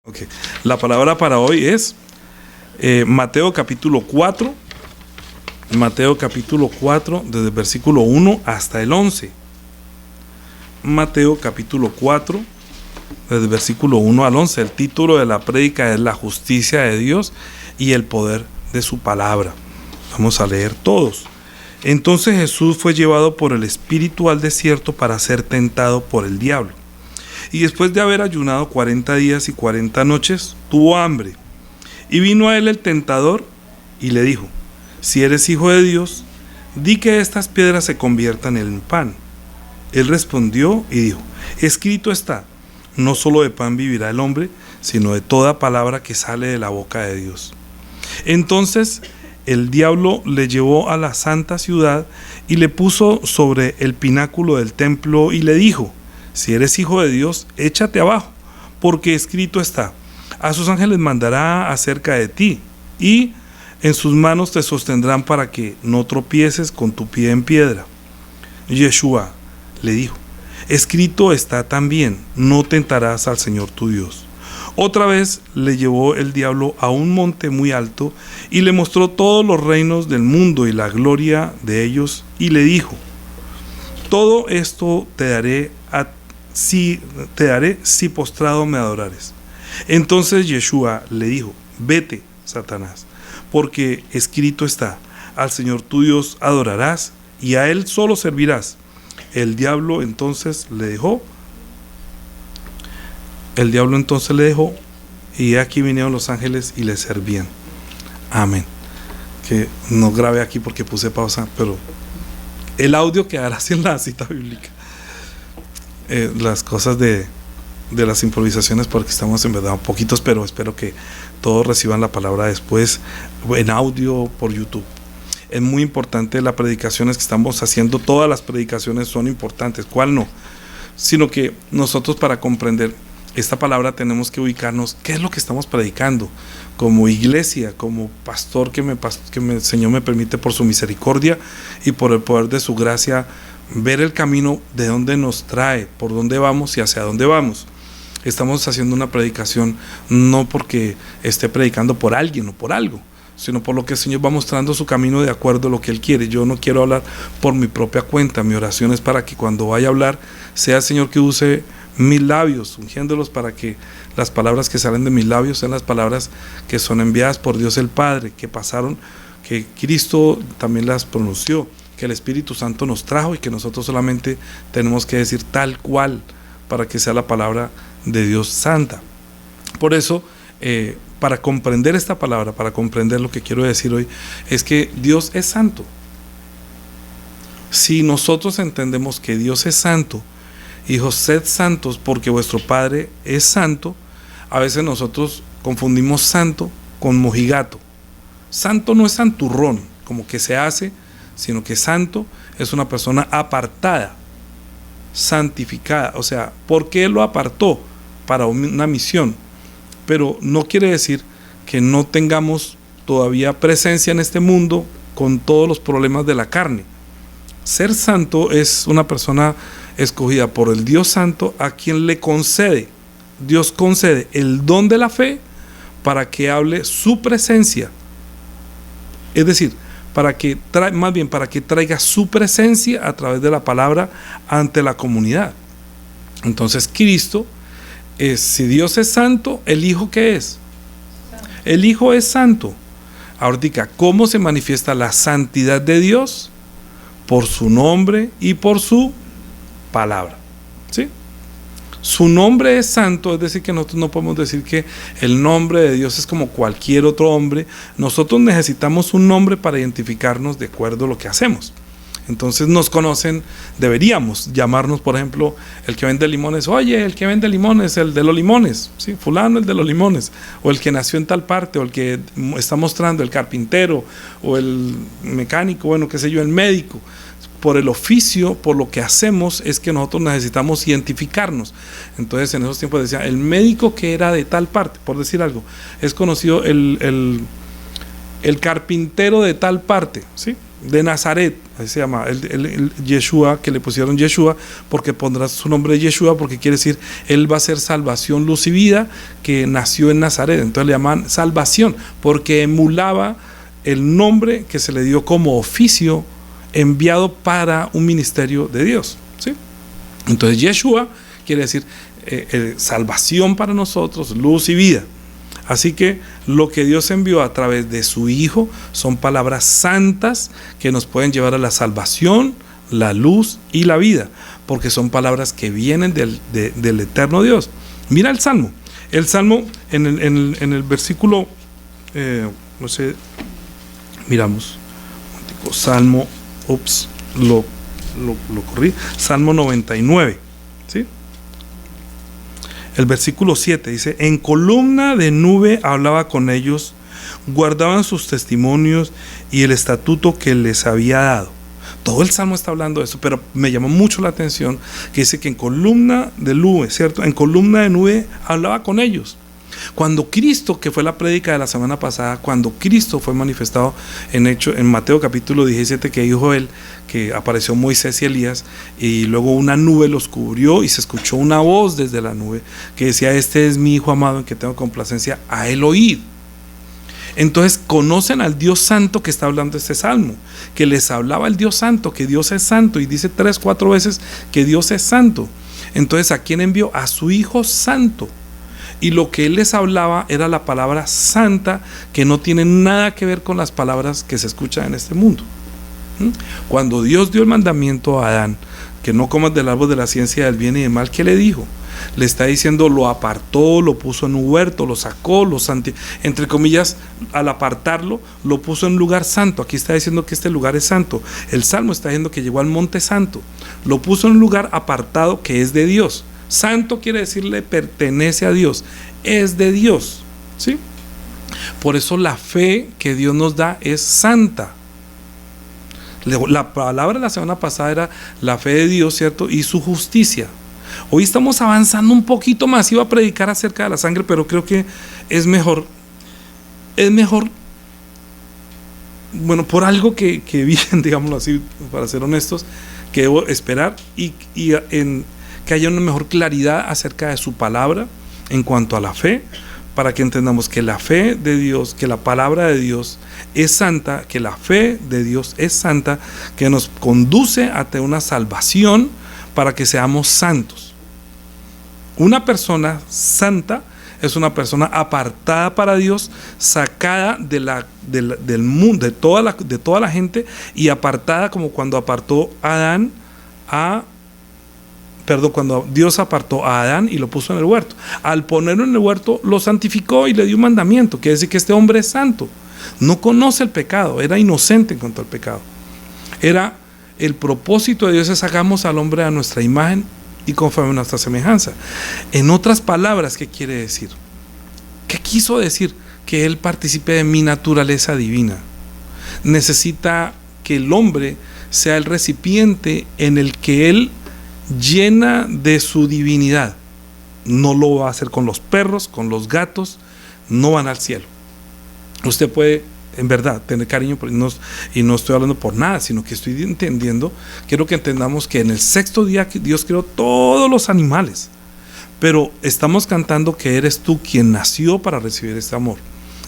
Okay. La palabra para hoy es Mateo capítulo 4, desde el versículo 1 hasta el 11. Mateo capítulo 4, desde el versículo 1 al 11. El título de la prédica es La justicia de Dios y el poder de su palabra. Vamos a leer todos. Entonces Jesús fue llevado por el Espíritu al desierto para ser tentado por el diablo. Y después de haber ayunado 40 días y 40 noches, tuvo hambre. Y vino a él el tentador y le dijo: si eres hijo de Dios, di que estas piedras se conviertan en pan. Él respondió y dijo: escrito está, no solo de pan vivirá el hombre, sino de toda palabra que sale de la boca de Dios. Entonces el diablo le llevó a la santa ciudad y le puso sobre el pináculo del templo y le dijo: si eres hijo de Dios, échate abajo, porque escrito está, a sus ángeles mandará acerca de ti, y en sus manos te sostendrán para que no tropieces con tu pie en piedra. Yeshua le dijo: escrito está también, no tentarás al Señor tu Dios. Otra vez le llevó el diablo a un monte muy alto y le mostró todos los reinos del mundo y la gloria de ellos, y le dijo: todo esto te daré si postrado me adorares. Entonces Yeshua le dijo: vete, Satanás, porque escrito está, al Señor tu Dios adorarás y a él solo servirás. El diablo entonces le dejó, y aquí vinieron los ángeles y le servían. Amén. Que no grabé aquí porque puse pausa, pero el audio quedará así en la cita bíblica. Las cosas de las improvisaciones, porque estamos en verdad poquitos, pero espero que todos reciban la palabra después en audio por YouTube. Es muy importante las predicaciones que estamos haciendo. Todas las predicaciones son importantes, ¿cuál no? Sino que nosotros, para comprender esta palabra, tenemos que ubicarnos qué es lo que estamos predicando como iglesia, como pastor que el Señor me permite, por su misericordia y por el poder de su gracia, ver el camino de dónde nos trae, por dónde vamos y hacia dónde vamos. Estamos haciendo una predicación no porque esté predicando por alguien o por algo, sino por lo que el Señor va mostrando su camino de acuerdo a lo que Él quiere. Yo no quiero hablar por mi propia cuenta. Mi oración es para que cuando vaya a hablar, sea el Señor que use mis labios, ungiéndolos, para que las palabras que salen de mis labios sean las palabras que son enviadas por Dios el Padre, que pasaron, que Cristo también las pronunció, que el Espíritu Santo nos trajo, y que nosotros solamente tenemos que decir tal cual para que sea la palabra de Dios santa. Por eso, para comprender esta palabra, para comprender lo que quiero decir hoy, es que Dios es santo. Si nosotros entendemos que Dios es santo, hijos, sed santos porque vuestro Padre es santo, a veces nosotros confundimos santo con mojigato. Santo no es santurrón, como que se hace, sino que santo es una persona apartada, santificada. O sea, ¿por qué lo apartó? Para una misión. Pero no quiere decir que no tengamos todavía presencia en este mundo con todos los problemas de la carne. Ser santo es una persona escogida por el Dios Santo, a quien Dios concede el don de la fe para que hable su presencia. Es decir, para que traiga su presencia a través de la palabra ante la comunidad. Entonces Cristo es, si Dios es santo, ¿el Hijo qué es? El Hijo es santo. Ahorita, ¿cómo se manifiesta la santidad de Dios? Por su nombre y por su palabra. ¿Sí? Su nombre es santo, es decir, que nosotros no podemos decir que el nombre de Dios es como cualquier otro hombre. Nosotros necesitamos un nombre para identificarnos de acuerdo a lo que hacemos. Entonces nos conocen, deberíamos llamarnos, por ejemplo, el que vende limones: oye, el que vende limones, el de los limones, ¿sí? Fulano, el de los limones, o el que nació en tal parte, o el que está mostrando, el carpintero, o el mecánico, bueno, qué sé yo, el médico. Por el oficio, por lo que hacemos, es que nosotros necesitamos identificarnos. Entonces, en esos tiempos decía, el médico que era de tal parte, por decir algo, es conocido el carpintero de tal parte, ¿sí? de Nazaret, así se llama, el Yeshua, que le pusieron Yeshua, porque pondrá su nombre Yeshua, porque quiere decir, él va a ser salvación, luz y vida, que nació en Nazaret. Entonces le llaman salvación, porque emulaba el nombre que se le dio como oficio enviado para un ministerio de Dios, ¿sí? Entonces Yeshua quiere decir salvación para nosotros, luz y vida. Así que lo que Dios envió a través de su Hijo son palabras santas que nos pueden llevar a la salvación, la luz y la vida, porque son palabras que vienen del eterno Dios. Mira el Salmo en el versículo, no sé, miramos, Salmo, lo corrí, Salmo 99, ¿sí? El versículo 7 dice: en columna de nube hablaba con ellos, guardaban sus testimonios y el estatuto que les había dado. Todo el Salmo está hablando de eso, pero me llamó mucho la atención que dice que en columna de nube, ¿cierto? En columna de nube hablaba con ellos. Cuando Cristo, que fue la prédica de la semana pasada, cuando Cristo fue manifestado en Mateo capítulo 17, que dijo él, que apareció Moisés y Elías, y luego una nube los cubrió y se escuchó una voz desde la nube que decía: este es mi Hijo amado en que tengo complacencia, a él oíd. Entonces conocen al Dios Santo que está hablando este Salmo, que les hablaba el Dios Santo, que Dios es santo, y dice 3, 4 veces que Dios es santo. Entonces, ¿a quién envió? A su Hijo Santo. Y lo que él les hablaba era la palabra santa, que no tiene nada que ver con las palabras que se escuchan en este mundo. Cuando Dios dio el mandamiento a Adán, que no comas del árbol de la ciencia del bien y del mal, ¿qué le dijo? Le está diciendo, lo apartó, lo puso en un huerto, lo sacó, entre comillas, al apartarlo, lo puso en un lugar santo. Aquí está diciendo que este lugar es santo. El Salmo está diciendo que llegó al monte santo, lo puso en un lugar apartado que es de Dios. Santo quiere decirle pertenece a Dios, es de Dios, ¿sí? Por eso la fe que Dios nos da es santa. La palabra de la semana pasada era la fe de Dios, ¿cierto? Y su justicia. Hoy estamos avanzando un poquito más. Iba a predicar acerca de la sangre, pero creo que es mejor, bueno, por algo que bien, digámoslo así, para ser honestos, que debo esperar que haya una mejor claridad acerca de su palabra en cuanto a la fe, para que entendamos que la fe de Dios, que la palabra de Dios es santa, que la fe de Dios es santa, que nos conduce hacia una salvación para que seamos santos. Una persona santa es una persona apartada para Dios, sacada del mundo, de toda la gente, y apartada como cuando apartó cuando Dios apartó a Adán y lo puso en el huerto. Al ponerlo en el huerto, lo santificó y le dio un mandamiento, quiere decir que este hombre es santo, no conoce el pecado, era inocente en cuanto al pecado. El propósito de Dios es: hagamos al hombre a nuestra imagen y conforme a nuestra semejanza. En otras palabras, ¿qué quiere decir? ¿Qué quiso decir? Que él participe de mi naturaleza divina. Necesita que el hombre sea el recipiente en el que él llena de su divinidad. No lo va a hacer con los perros, con los gatos, no van al cielo. Usted puede, en verdad, tener cariño, y no estoy hablando por nada, sino que estoy entendiendo, quiero que entendamos que en el sexto día Dios creó todos los animales, pero estamos cantando que eres tú quien nació para recibir este amor.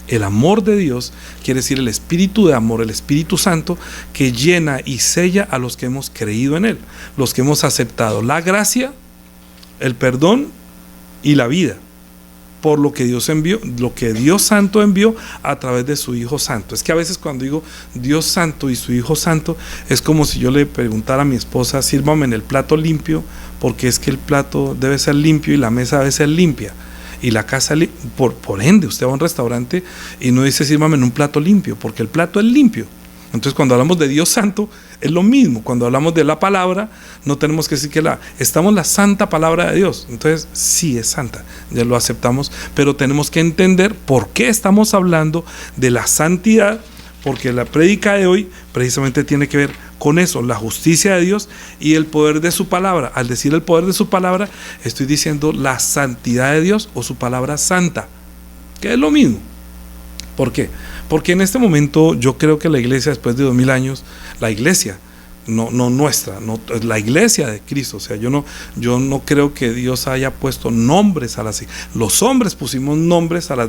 El amor de Dios quiere decir el Espíritu de amor, el Espíritu Santo, que llena y sella a los que hemos creído en Él, los que hemos aceptado la gracia, el perdón y la vida, por lo que Dios envió, lo que Dios Santo envió a través de su Hijo Santo. Es que a veces cuando digo Dios Santo y su Hijo Santo, es como si yo le preguntara a mi esposa: sírvame en el plato limpio, porque es que el plato debe ser limpio y la mesa debe ser limpia. Y la casa, por ende, usted va a un restaurante y no dice sírvame en un plato limpio, porque el plato es limpio. Entonces, cuando hablamos de Dios Santo, es lo mismo. Cuando hablamos de la palabra, no tenemos que decir que estamos la santa palabra de Dios. Entonces, sí es santa, ya lo aceptamos, pero tenemos que entender por qué estamos hablando de la santidad, porque la prédica de hoy precisamente tiene que ver con eso, la justicia de Dios y el poder de su palabra. Al decir el poder de su palabra, estoy diciendo la santidad de Dios o su palabra santa, que es lo mismo. ¿Por qué? Porque en este momento yo creo que la iglesia, después de 2000 años, la iglesia, no nuestra, no, la iglesia de Cristo, o sea, yo no creo que Dios haya puesto nombres a las, los hombres pusimos nombres a las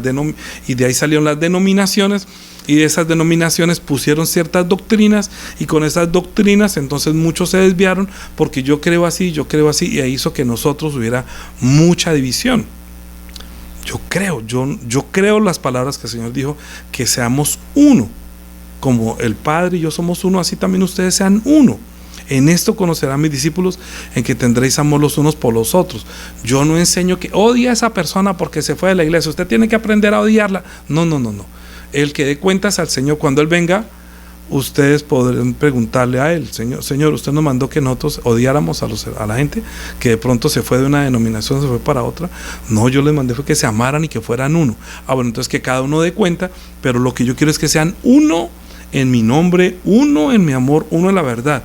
y de ahí salieron las denominaciones, y de esas denominaciones pusieron ciertas doctrinas, y con esas doctrinas entonces muchos se desviaron, porque yo creo así, y ahí hizo que nosotros hubiera mucha división. Yo creo las palabras que el Señor dijo, que seamos uno, como el Padre y yo somos uno, así también ustedes sean uno. En esto conocerán mis discípulos, en que tendréis amor los unos por los otros. Yo no enseño que odie a esa persona porque se fue de la iglesia, usted tiene que aprender a odiarla. No. El que dé cuentas al Señor cuando Él venga, ustedes podrán preguntarle a Él: Señor, usted nos mandó que nosotros odiáramos a la gente que de pronto se fue de una denominación, se fue para otra. No, yo les mandé fue que se amaran y que fueran uno. Bueno, entonces que cada uno dé cuenta, pero lo que yo quiero es que sean uno en mi nombre, uno en mi amor, uno en la verdad.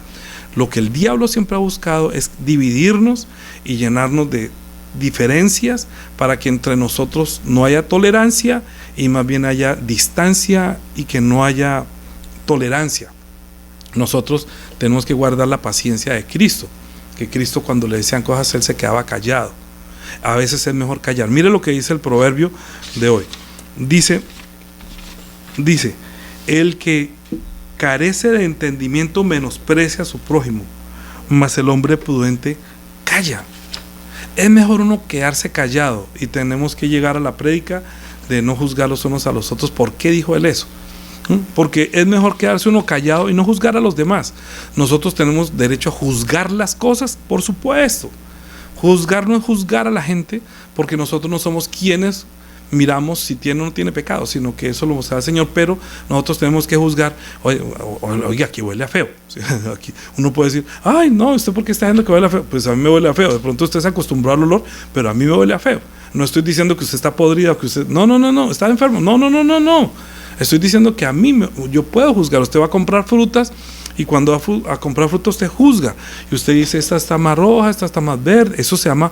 Lo que el diablo siempre ha buscado es dividirnos y llenarnos de diferencias, para que entre nosotros no haya tolerancia y más bien haya distancia, y que no haya tolerancia. Nosotros tenemos que guardar la paciencia de Cristo, que Cristo, cuando le decían cosas, Él se quedaba callado. A veces es mejor callar. Mire lo que dice el proverbio de hoy. Dice, el que carece de entendimiento menosprecia a su prójimo, mas el hombre prudente calla. Es mejor uno quedarse callado, y tenemos que llegar a la prédica de no juzgar los unos a los otros. ¿Por qué dijo Él eso? Porque es mejor quedarse uno callado y no juzgar a los demás. Nosotros tenemos derecho a juzgar las cosas, por supuesto. Juzgar no es juzgar a la gente, porque nosotros no somos quienes miramos si tiene o no tiene pecado, sino que eso lo sabe el Señor. Pero nosotros tenemos que juzgar. Oye, aquí huele a feo. Aquí uno puede decir: ay, no, ¿usted por qué está diciendo que huele a feo? Pues a mí me huele a feo. De pronto usted se acostumbró al olor, pero a mí me huele a feo. No estoy diciendo que usted está podrida, que usted no, está enfermo. No. Estoy diciendo que yo puedo juzgar. Usted va a comprar frutas, y cuando va a comprar frutas usted juzga, y usted dice: esta está más roja, esta está más verde. Eso se llama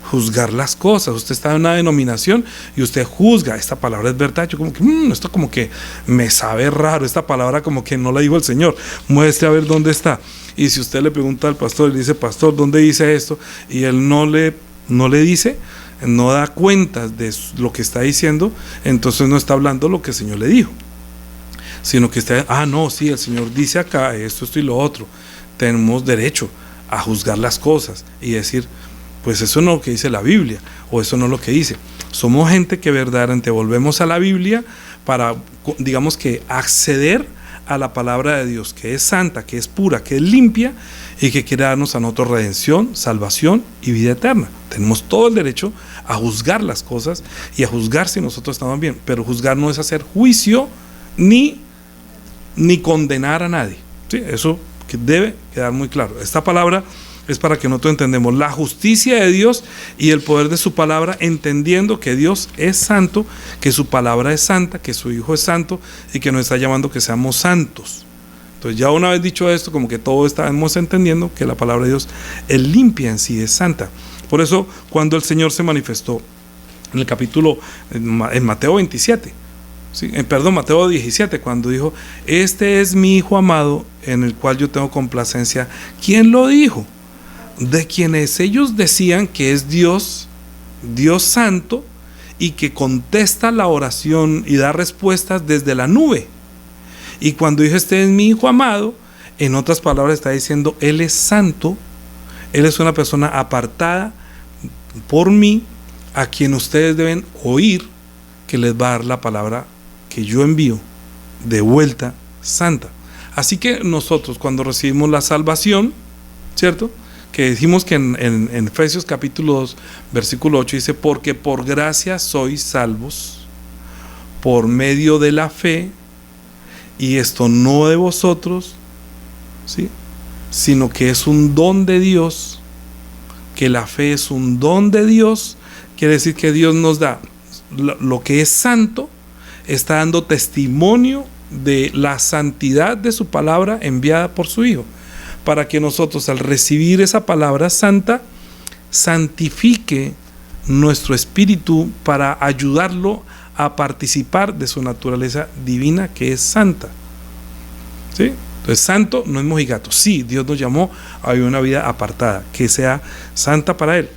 juzgar las cosas. Usted está en una denominación y usted juzga: esta palabra es verdad. Yo como que esto como que me sabe raro, esta palabra como que no la dijo el Señor, muestre a ver dónde está. Y si usted le pregunta al pastor y le dice: pastor, ¿dónde dice esto? Y él no le dice, no da cuentas de lo que está diciendo, entonces no está hablando lo que el Señor le dijo, sino que está: no, sí, el Señor dice acá esto y lo otro. Tenemos derecho a juzgar las cosas y decir: pues eso no es lo que dice la Biblia, o eso no es lo que dice. Somos gente que verdaderamente volvemos a la Biblia para, digamos, que acceder a la palabra de Dios, que es santa, que es pura, que es limpia, y que quiere darnos a nosotros redención, salvación y vida eterna. Tenemos todo el derecho a juzgar las cosas y a juzgar si nosotros estamos bien, pero juzgar no es hacer juicio ni condenar a nadie. ¿Sí? Eso que debe quedar muy claro. Esta palabra es para que nosotros entendemos la justicia de Dios y el poder de su palabra, entendiendo que Dios es santo, que su palabra es santa, que su Hijo es santo y que nos está llamando que seamos santos. Entonces, ya una vez dicho esto, como que todos estamos entendiendo que la palabra de Dios es limpia en sí, es santa. Por eso, cuando el Señor se manifestó en el capítulo, en Mateo 27, Mateo 17, cuando dijo: este es mi Hijo amado, en el cual yo tengo complacencia. ¿Quién lo dijo? De quienes ellos decían que es Dios santo, y que contesta la oración y da respuestas desde la nube. Y cuando dijo: este es mi Hijo amado, en otras palabras está diciendo: Él es santo, Él es una persona apartada por mí, a quien ustedes deben oír, que les va a dar la palabra que yo envío de vuelta santa. Así que nosotros, cuando recibimos la salvación, ¿cierto?, que dijimos que en Efesios capítulo 2 versículo 8 dice: porque por gracia sois salvos por medio de la fe, y esto no de vosotros, ¿sí?, sino que es un don de Dios. Que la fe es un don de Dios, quiere decir que Dios nos da lo que es santo, está dando testimonio de la santidad de su palabra enviada por su Hijo, para que nosotros, al recibir esa palabra santa, santifique nuestro espíritu para ayudarlo a participar de su naturaleza divina, que es santa. ¿Sí? Entonces, santo no es mojigato. Sí, Dios nos llamó a vivir una vida apartada, que sea santa para Él.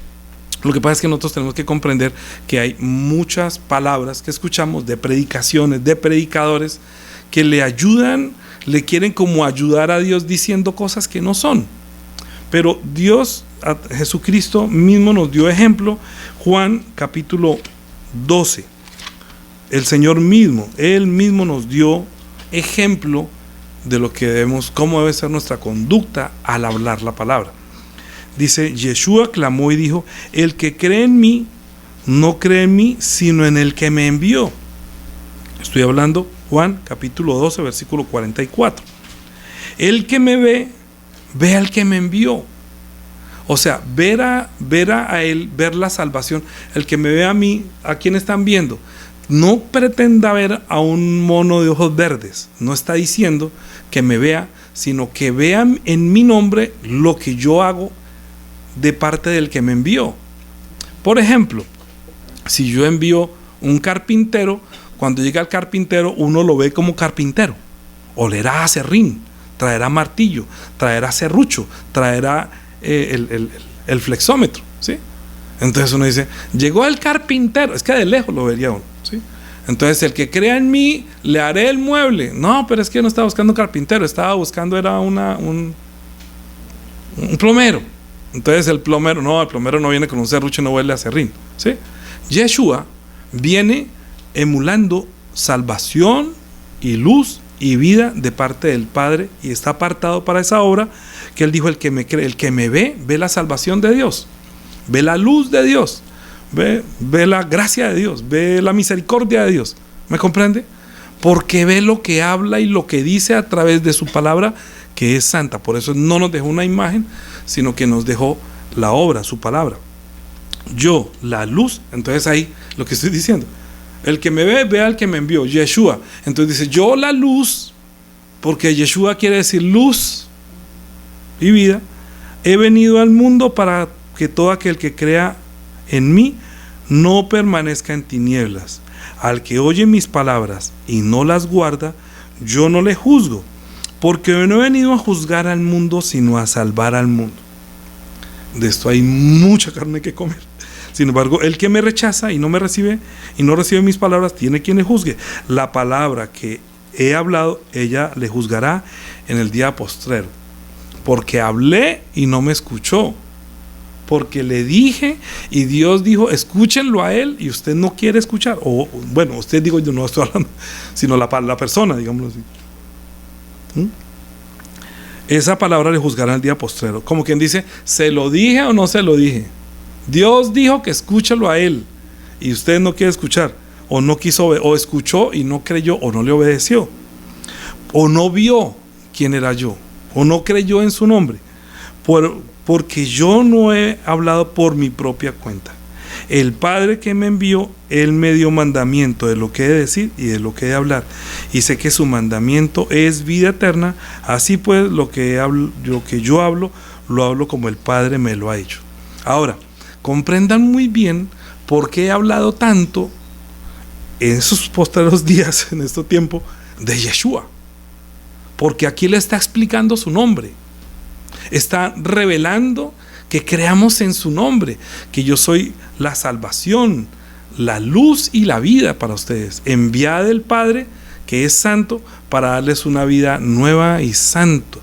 Lo que pasa es que nosotros tenemos que comprender que hay muchas palabras que escuchamos de predicaciones, de predicadores, que le ayudan, le quieren como ayudar a Dios diciendo cosas que no son. Pero Dios, Jesucristo mismo nos dio ejemplo. Juan capítulo 12. El Señor mismo, Él mismo nos dio ejemplo de lo que debemos, cómo debe ser nuestra conducta al hablar la palabra. Dice, Yeshua clamó y dijo: el que cree en mí, no cree en mí, sino en el que me envió. Estoy hablando Juan capítulo 12, versículo 44. El que me ve, ve al que me envió. O sea, ver a Él, ver la salvación. El que me ve a mí, ¿a quién están viendo? No pretenda ver a un mono de ojos verdes. No está diciendo que me vea, sino que vean en mi nombre lo que yo hago de parte del que me envió. Por ejemplo, si yo envío un carpintero, cuando llega el carpintero, uno lo ve como carpintero. Olerá a serrín, traerá martillo, traerá serrucho, traerá el flexómetro, ¿sí? Entonces uno dice, llegó el carpintero. Es que de lejos lo vería uno, ¿sí? Entonces, el que crea en mí, le haré el mueble. No, pero es que no estaba buscando carpintero, estaba buscando era un plomero. Entonces el plomero no viene con un serrucho y no huele a serrín, ¿sí? Yeshua viene emulando salvación y luz y vida de parte del Padre, y está apartado para esa obra, que Él dijo: el que me cree, el que me ve la salvación de Dios, ve la luz de Dios, ve la gracia de Dios, ve la misericordia de Dios. ¿Me comprende? Porque ve lo que habla y lo que dice a través de su palabra, que es santa. Por eso no nos dejó una imagen, sino que nos dejó la obra, su palabra. Yo, la luz. Entonces ahí lo que estoy diciendo, el que me ve, ve al que me envió, Yeshua. Entonces dice, yo la luz, porque Yeshua quiere decir luz y vida, he venido al mundo para que todo aquel que crea en mí no permanezca en tinieblas. Al que oye mis palabras y no las guarda, yo no le juzgo, porque no he venido a juzgar al mundo, sino a salvar al mundo. De esto hay mucha carne que comer. Sin embargo, el que me rechaza y no me recibe, y no recibe mis palabras, tiene quien le juzgue. La palabra que he hablado, ella le juzgará en el día postrero. Porque hablé y no me escuchó. Porque le dije y Dios dijo, escúchenlo a Él, y usted no quiere escuchar. O bueno, usted, digo, yo no estoy hablando, sino la persona, digámoslo así. Esa palabra le juzgará el día postrero. Como quien dice, ¿se lo dije o no se lo dije? Dios dijo que escúchalo a Él, y usted no quiere escuchar, o no quiso, o escuchó y no creyó, o no le obedeció, o no vio quién era yo, o no creyó en su nombre, porque yo no he hablado por mi propia cuenta. El Padre que me envió, Él me dio mandamiento de lo que he de decir y de lo que he de hablar, y sé que su mandamiento es vida eterna. Así pues, lo que yo hablo, lo hablo como el Padre me lo ha hecho. Ahora, comprendan muy bien por qué he hablado tanto en esos postreros días, en este tiempo, de Yeshua. Porque aquí le está explicando su nombre. Está revelando que creamos en su nombre, que yo soy la salvación, la luz y la vida para ustedes, enviada del Padre, que es santo, para darles una vida nueva y santo,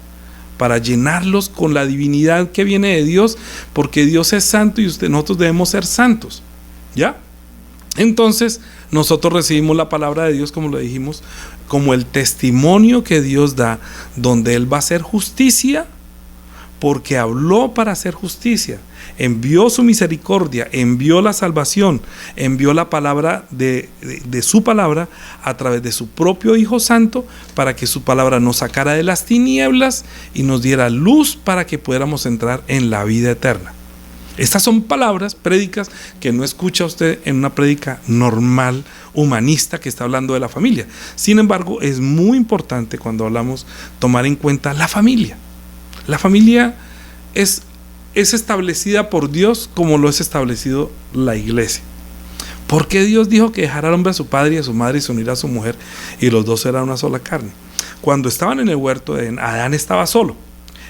para llenarlos con la divinidad que viene de Dios, porque Dios es santo y nosotros debemos ser santos, ¿ya? Entonces nosotros recibimos la palabra de Dios, como lo dijimos, como el testimonio que Dios da, donde Él va a hacer justicia, porque habló para hacer justicia, envió su misericordia, envió la salvación, envió la palabra de su palabra a través de su propio Hijo Santo, para que su palabra nos sacara de las tinieblas y nos diera luz para que pudiéramos entrar en la vida eterna. Estas son palabras, prédicas, que no escucha usted en una prédica normal, humanista, que está hablando de la familia. Sin embargo, es muy importante cuando hablamos tomar en cuenta la familia. La familia es establecida por Dios como lo es establecido la iglesia. ¿Por qué Dios dijo que dejara al hombre a su padre y a su madre y se unirá a su mujer y los dos eran una sola carne? Cuando estaban en el huerto de Edén, Adán estaba solo.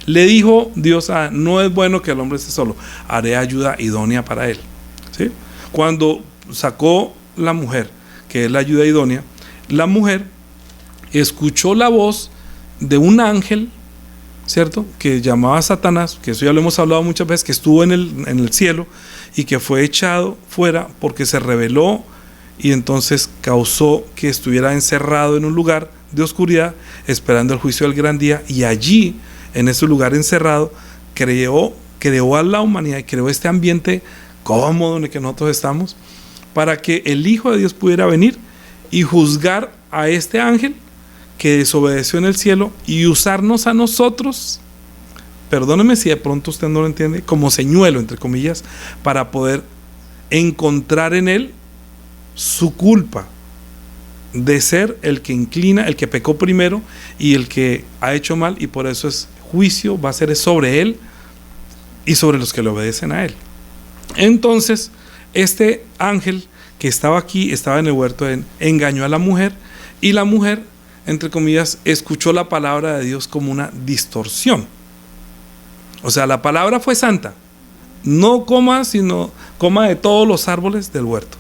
Le dijo Dios a Adán, no es bueno que el hombre esté solo, haré ayuda idónea para él. ¿Sí? Cuando sacó la mujer, que es la ayuda idónea, la mujer escuchó la voz de un ángel, ¿cierto?, que llamaba a Satanás, que eso ya lo hemos hablado muchas veces, que estuvo en el cielo y que fue echado fuera porque se rebeló y entonces causó que estuviera encerrado en un lugar de oscuridad esperando el juicio del gran día, y allí, en ese lugar encerrado, creó a la humanidad y creó este ambiente cómodo en el que nosotros estamos, para que el Hijo de Dios pudiera venir y juzgar a este ángel que desobedeció en el cielo y usarnos a nosotros, perdóneme si de pronto usted no lo entiende, como señuelo, entre comillas, para poder encontrar en él su culpa de ser el que inclina, el que pecó primero y el que ha hecho mal, y por eso es juicio, va a ser sobre él y sobre los que le obedecen a él. Entonces, este ángel que estaba aquí, estaba en el huerto, engañó a la mujer, y la mujer, entre comillas, escuchó la palabra de Dios como una distorsión. O sea, la palabra fue santa: no coma, sino coma de todos los árboles del huerto,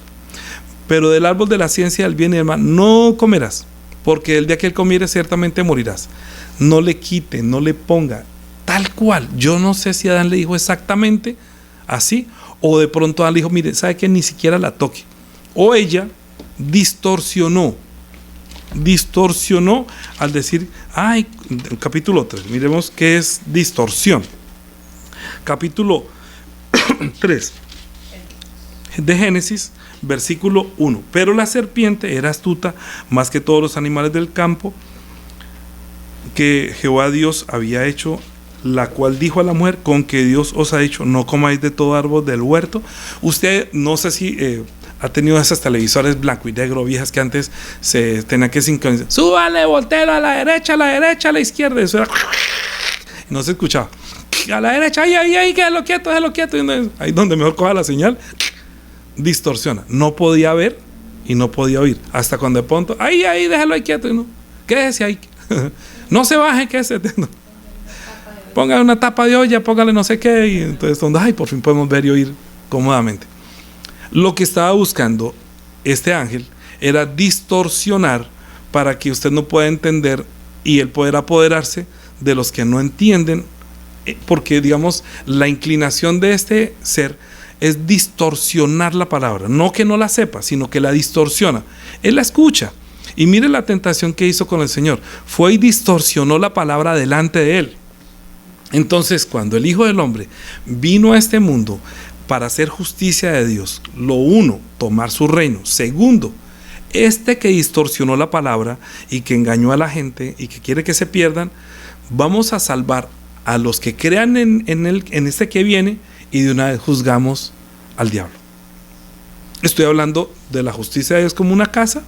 pero del árbol de la ciencia del bien y del mal no comerás, porque el día que él comieres ciertamente morirás. No le quite, no le ponga, tal cual. Yo no sé si Adán le dijo exactamente así, o de pronto Adán le dijo, mire, sabe que ni siquiera la toque, o ella distorsionó al decir, ay, capítulo 3, miremos qué es distorsión. Capítulo 3 de Génesis, versículo 1. Pero la serpiente era astuta más que todos los animales del campo que Jehová Dios había hecho, la cual dijo a la mujer, con que Dios os ha dicho, no comáis de todo árbol del huerto. Usted, no sé si ha tenido esas televisores blanco y negro viejas que antes se tenía que sincronizar, súbale, voltelo a la derecha, a la izquierda, eso era, no se escuchaba, a la derecha, ahí, quédalo quieto, ahí donde mejor coja la señal, distorsiona. No podía ver y no podía oír, hasta cuando de pronto, ahí, déjalo ahí quieto, ¿no? Quédese ahí, no se baje, quédese, no. Póngale una tapa de olla, póngale no sé qué, y entonces donde, ay, por fin podemos ver y oír cómodamente. Lo que estaba buscando este ángel era distorsionar para que usted no pueda entender y él poder apoderarse de los que no entienden, porque digamos la inclinación de este ser es distorsionar la palabra, no que no la sepa, sino que la distorsiona. Él la escucha, y mire la tentación que hizo con el Señor, fue y distorsionó la palabra delante de él. Entonces, cuando el Hijo del Hombre vino a este mundo para hacer justicia de Dios, lo uno, tomar su reino; segundo, este que distorsionó la palabra y que engañó a la gente y que quiere que se pierdan, vamos a salvar a los que crean en este que viene, y de una vez juzgamos al diablo. Estoy hablando de la justicia de Dios como una casa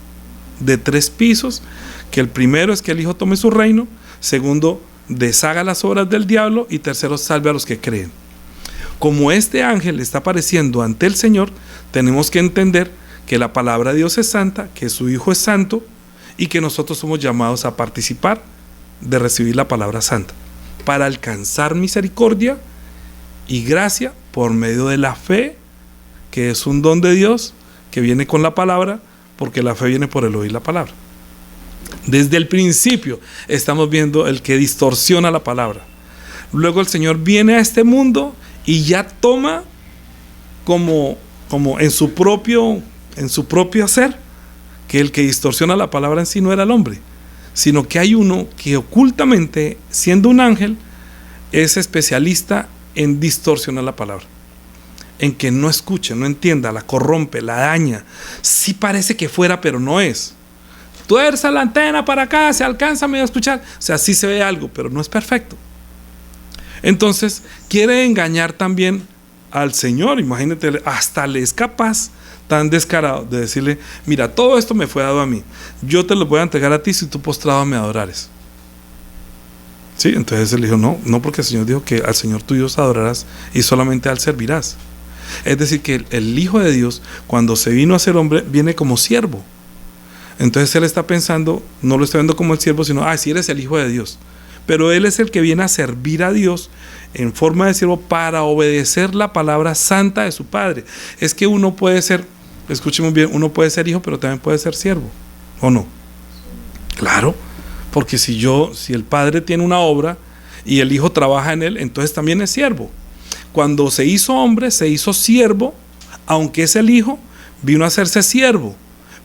de 3 pisos, que el primero es que el Hijo tome su reino, segundo, deshaga las obras del diablo, y tercero, salve a los que creen. Como este ángel está apareciendo ante el Señor, tenemos que entender que la palabra de Dios es santa, que su Hijo es santo, y que nosotros somos llamados a participar de recibir la palabra santa para alcanzar misericordia y gracia por medio de la fe, que es un don de Dios que viene con la palabra, porque la fe viene por el oír la palabra. Desde el principio estamos viendo el que distorsiona la palabra. Luego el Señor viene a este mundo y ya toma como en su propio hacer, que el que distorsiona la palabra en sí no era el hombre, sino que hay uno que ocultamente, siendo un ángel, es especialista en distorsionar la palabra, en que no escuche, no entienda, la corrompe, la daña. Sí parece que fuera, pero no es. Tuerza la antena para acá, se alcanza medio a escuchar, o sea, sí se ve algo, pero no es perfecto. Entonces quiere engañar también al Señor. Imagínate, hasta le es capaz, tan descarado, de decirle, mira, todo esto me fue dado a mí, yo te lo voy a entregar a ti si tú postrado me adorares. Sí, entonces él dijo, no, porque el Señor dijo que al Señor tu Dios adorarás y solamente a él servirás. Es decir, que el Hijo de Dios, cuando se vino a ser hombre, viene como siervo. Entonces Él está pensando, no lo está viendo como el siervo, sino, si eres el Hijo de Dios. Pero Él es el que viene a servir a Dios en forma de siervo para obedecer la palabra santa de su Padre. Es que uno puede ser, escuchemos bien, uno puede ser hijo, pero también puede ser siervo, ¿o no? Claro, porque si el Padre tiene una obra y el Hijo trabaja en él, entonces también es siervo. Cuando se hizo hombre, se hizo siervo, aunque es el Hijo, vino a hacerse siervo.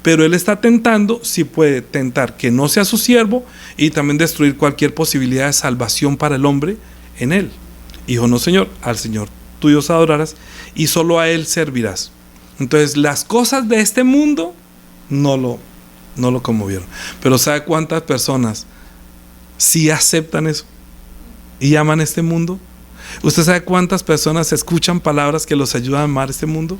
Pero Él está tentando, si puede tentar que no sea su siervo y también destruir cualquier posibilidad de salvación para el hombre en Él. Dijo, no Señor, al Señor tu Dios adorarás y solo a Él servirás. Entonces las cosas de este mundo no lo conmovieron. Pero ¿sabe cuántas personas sí aceptan eso y aman este mundo? ¿Usted sabe cuántas personas escuchan palabras que los ayudan a amar este mundo?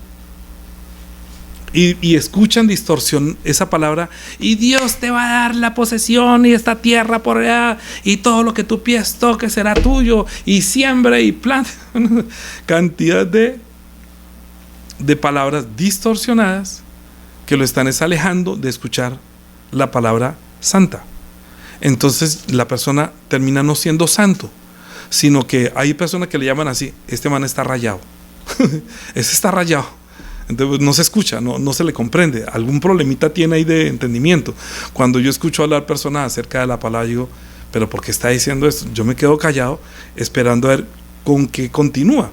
Y escuchan distorsión esa palabra, y Dios te va a dar la posesión y esta tierra por allá, y todo lo que tu pies toque será tuyo, y siembra y planta. Cantidad de palabras distorsionadas que lo están alejando de escuchar la palabra santa. Entonces la persona termina no siendo santo, sino que hay personas que le llaman así: este man está rayado. Ese está rayado. Entonces no se escucha, no se le comprende. Algún problemita tiene ahí de entendimiento. Cuando yo escucho hablar personas acerca de la palabra, digo, ¿pero por qué está diciendo esto? Yo me quedo callado esperando a ver con qué continúa,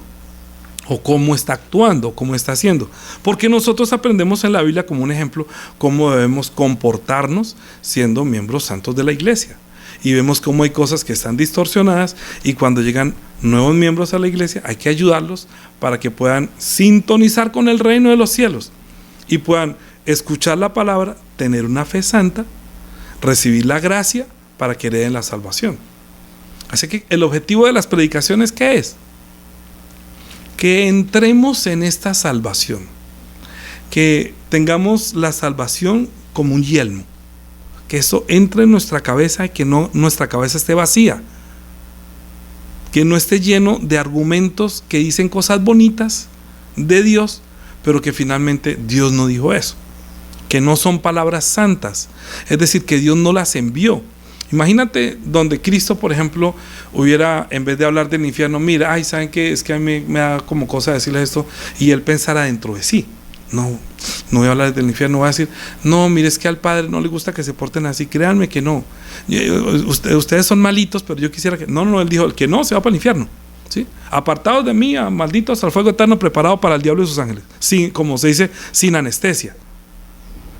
o cómo está actuando, cómo está haciendo. Porque nosotros aprendemos en la Biblia, como un ejemplo, cómo debemos comportarnos siendo miembros santos de la iglesia. Y vemos cómo hay cosas que están distorsionadas, y cuando llegan nuevos miembros a la iglesia hay que ayudarlos para que puedan sintonizar con el reino de los cielos y puedan escuchar la palabra, tener una fe santa, recibir la gracia para que hereden la salvación. Así que el objetivo de las predicaciones, ¿qué es? Que entremos en esta salvación, que tengamos la salvación como un yelmo, que eso entre en nuestra cabeza y que no nuestra cabeza esté vacía, que no esté lleno de argumentos que dicen cosas bonitas de Dios, pero que finalmente Dios no dijo eso, que no son palabras santas, es decir, que Dios no las envió. Imagínate donde Cristo, por ejemplo, hubiera, en vez de hablar del infierno, mira, ¿saben qué? Es que a mí me da como cosa decirles esto, y él pensara dentro de sí. No voy a hablar del infierno, voy a decir, no, mire, es que al Padre no le gusta que se porten así, créanme que no. Ustedes son malitos, pero yo quisiera que... No, él dijo, el que no, se va para el infierno, ¿sí? Apartados de mí, malditos al fuego eterno preparado para el diablo y sus ángeles. Sí, como se dice, sin anestesia.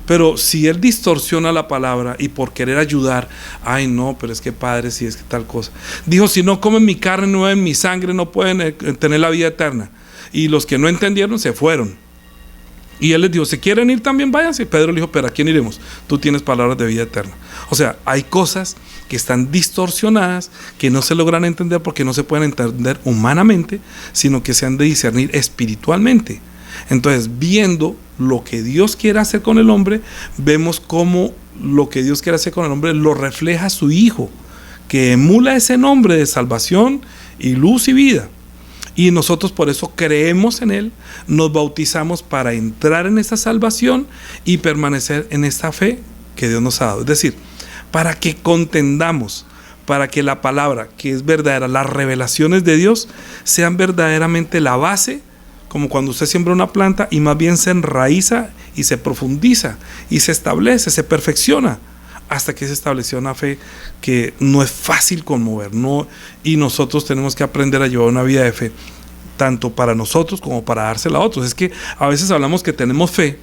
Pero si él distorsiona la palabra y por querer ayudar, no, pero es que Padre, si es que tal cosa. Dijo, si no comen mi carne, no beben mi sangre, no pueden tener la vida eterna. Y los que no entendieron se fueron. Y él les dijo, ¿se quieren ir también? Váyanse. Pedro le dijo, ¿pero a quién iremos? Tú tienes palabras de vida eterna. O sea, hay cosas que están distorsionadas, que no se logran entender porque no se pueden entender humanamente, sino que se han de discernir espiritualmente. Entonces, viendo lo que Dios quiere hacer con el hombre, vemos cómo lo que Dios quiere hacer con el hombre lo refleja su Hijo, que emula ese nombre de salvación y luz y vida. Y nosotros por eso creemos en Él, nos bautizamos para entrar en esta salvación y permanecer en esta fe que Dios nos ha dado. Es decir, para que contendamos, para que la palabra que es verdadera, las revelaciones de Dios sean verdaderamente la base, como cuando usted siembra una planta y más bien se enraiza y se profundiza y se establece, se perfecciona, hasta que se estableció una fe que no es fácil conmover, y nosotros tenemos que aprender a llevar una vida de fe, tanto para nosotros como para dársela a otros. Es que a veces hablamos que tenemos fe,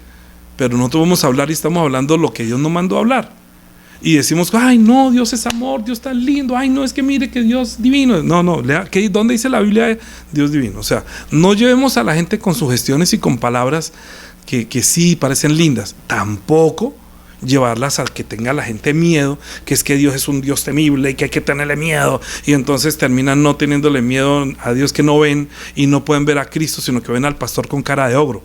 pero no podemos hablar y estamos hablando lo que Dios nos mandó a hablar. Y decimos, no, Dios es amor, Dios tan lindo, no, es que mire que Dios divino. No, lea, ¿dónde dice la Biblia de Dios divino? O sea, no llevemos a la gente con sugestiones y con palabras que sí parecen lindas, tampoco llevarlas al que tenga la gente miedo, que es que Dios es un Dios temible y que hay que tenerle miedo, y entonces terminan no teniéndole miedo a Dios, que no ven y no pueden ver a Cristo, sino que ven al pastor con cara de ogro.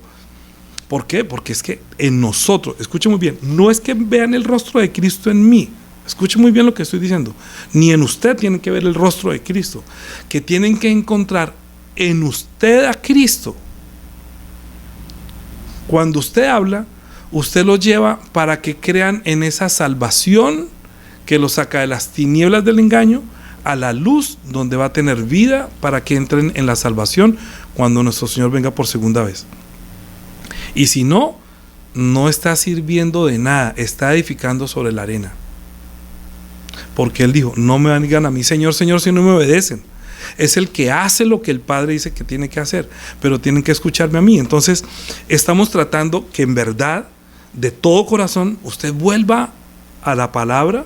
¿Por qué? Porque es que en nosotros, escuche muy bien, no es que vean el rostro de Cristo en mí, escuche muy bien lo que estoy diciendo, ni en usted tienen que ver el rostro de Cristo, que tienen que encontrar en usted a Cristo, Cuando usted habla, usted los lleva para que crean en esa salvación que los saca de las tinieblas del engaño a la luz donde va a tener vida, para que entren en la salvación cuando nuestro Señor venga por segunda vez. Y si no, no está sirviendo de nada, está edificando sobre la arena. Porque Él dijo: no me digan a mí Señor, Señor, si no me obedecen. Es el que hace lo que el Padre dice que tiene que hacer, pero tienen que escucharme a mí. Entonces estamos tratando que en verdad, de todo corazón, usted vuelva a la palabra,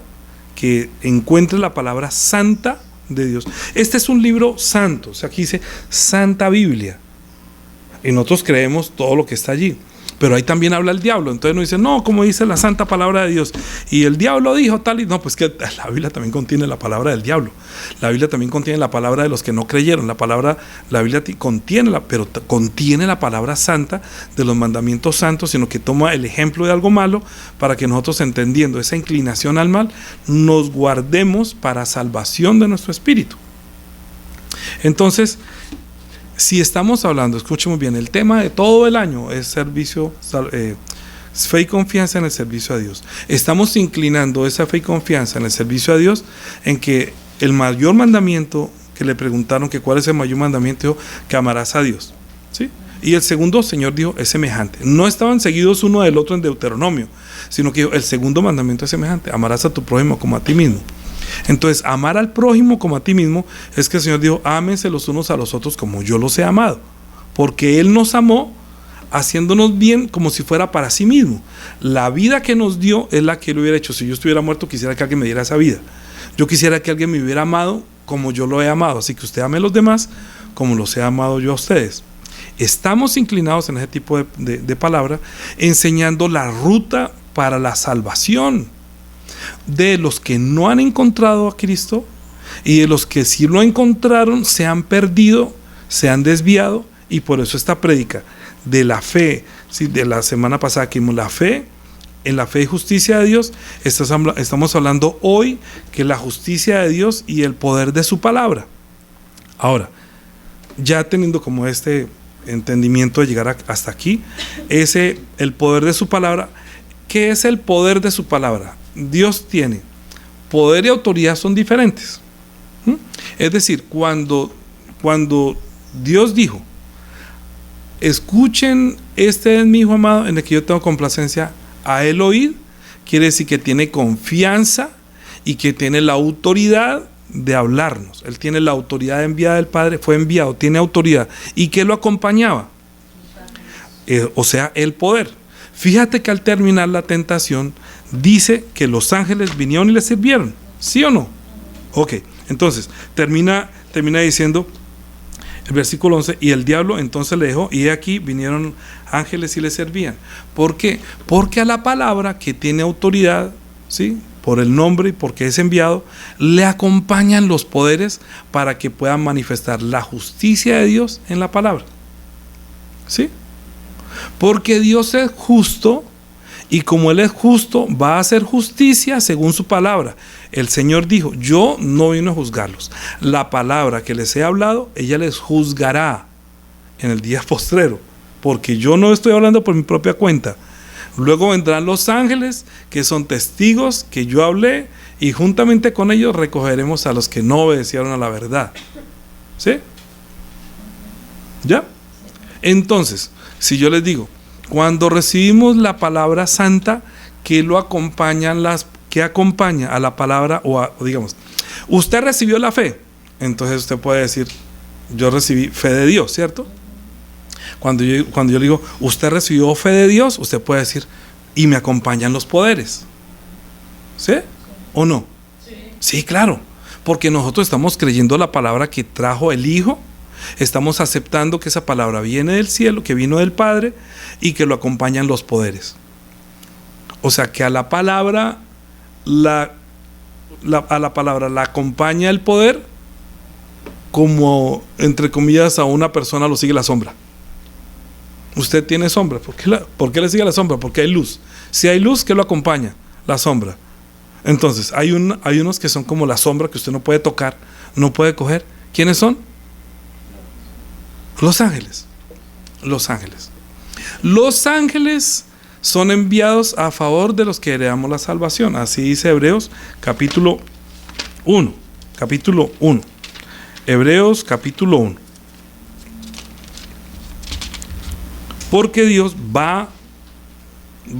que encuentre la palabra santa de Dios. Este es un libro santo, o sea, aquí dice Santa Biblia, y nosotros creemos todo lo que está allí. Pero ahí también habla el diablo. Entonces nos dice: no, como dice la santa palabra de Dios, y el diablo dijo tal y no, pues que la Biblia también contiene la palabra del diablo. La Biblia también contiene la palabra de los que no creyeron. La Biblia contiene pero contiene la palabra santa de los mandamientos santos, sino que toma el ejemplo de algo malo para que nosotros, entendiendo esa inclinación al mal, nos guardemos para salvación de nuestro espíritu. Entonces, si estamos hablando, escuchen bien, el tema de todo el año es servicio, fe y confianza en el servicio a Dios. Estamos inclinando esa fe y confianza en el servicio a Dios, en que el mayor mandamiento, que le preguntaron que cuál es el mayor mandamiento, dijo que amarás a Dios, ¿sí? Y el segundo, Señor dijo, es semejante. No estaban seguidos uno del otro en Deuteronomio, sino que dijo, el segundo mandamiento es semejante: amarás a tu prójimo como a ti mismo. Entonces, amar al prójimo como a ti mismo es que el Señor dijo: ámense los unos a los otros como yo los he amado, porque Él nos amó haciéndonos bien como si fuera para sí mismo. La vida que nos dio es la que Él hubiera hecho. Si yo estuviera muerto, quisiera que alguien me diera esa vida. Yo quisiera que alguien me hubiera amado como yo lo he amado. Así que usted ame a los demás como los he amado yo a ustedes. Estamos inclinados en ese tipo de palabra, enseñando la ruta para la salvación de los que no han encontrado a Cristo, y de los que sí lo encontraron se han perdido, se han desviado. Y por eso esta prédica de la fe, ¿sí?, de la semana pasada que vimos la fe, en la fe y justicia de Dios, estamos hablando hoy que la justicia de Dios y el poder de su palabra. Ahora, ya teniendo como este entendimiento de llegar hasta aquí, el poder de su palabra. ¿Qué es el poder de su palabra? Dios tiene poder y autoridad, son diferentes. Es decir, cuando Dios dijo: escuchen, este es mi hijo amado en el que yo tengo complacencia, a él oíd, quiere decir que tiene confianza y que tiene la autoridad de hablarnos. Él tiene la autoridad enviada del Padre, fue enviado, tiene autoridad. ¿Y qué lo acompañaba? O sea, el poder. Fíjate que al terminar la tentación dice que los ángeles vinieron y le sirvieron, ¿sí o no? Ok, entonces termina diciendo el versículo 11: y el diablo entonces le dejó, y aquí vinieron ángeles y le servían. ¿Por qué? Porque a la palabra, que tiene autoridad, ¿sí?, por el nombre y porque es enviado, le acompañan los poderes para que puedan manifestar la justicia de Dios en la palabra, ¿sí? Porque Dios es justo, y como Él es justo, va a hacer justicia según su palabra. El Señor dijo: yo no vine a juzgarlos, la palabra que les he hablado, ella les juzgará en el día postrero, porque yo no estoy hablando por mi propia cuenta. Luego vendrán los ángeles, que son testigos que yo hablé, y juntamente con ellos recogeremos a los que no obedecieron a la verdad. ¿Sí? ¿Ya? Entonces, si yo les digo, cuando recibimos la palabra santa, ¿qué lo acompañan qué acompaña a la palabra? O digamos, usted recibió la fe, entonces usted puede decir: yo recibí fe de Dios, ¿cierto? Cuando yo le digo: usted recibió fe de Dios, usted puede decir: y me acompañan los poderes. ¿Sí? ¿O no? Sí, claro, porque nosotros estamos creyendo la palabra que trajo el Hijo. Estamos aceptando que esa palabra viene del cielo, que vino del Padre, y que lo acompañan los poderes. O sea que a la palabra la acompaña el poder, como entre comillas a una persona lo sigue la sombra. Usted tiene sombra, ¿por qué le sigue la sombra? Porque hay luz. Si hay luz, ¿qué lo acompaña? La sombra. Entonces hay unos que son como la sombra, que usted no puede tocar, no puede coger. ¿Quiénes son? Los ángeles. Los ángeles. Los ángeles son enviados a favor de los que heredamos la salvación. Así dice Hebreos capítulo 1. Capítulo 1. Hebreos capítulo 1. Porque Dios va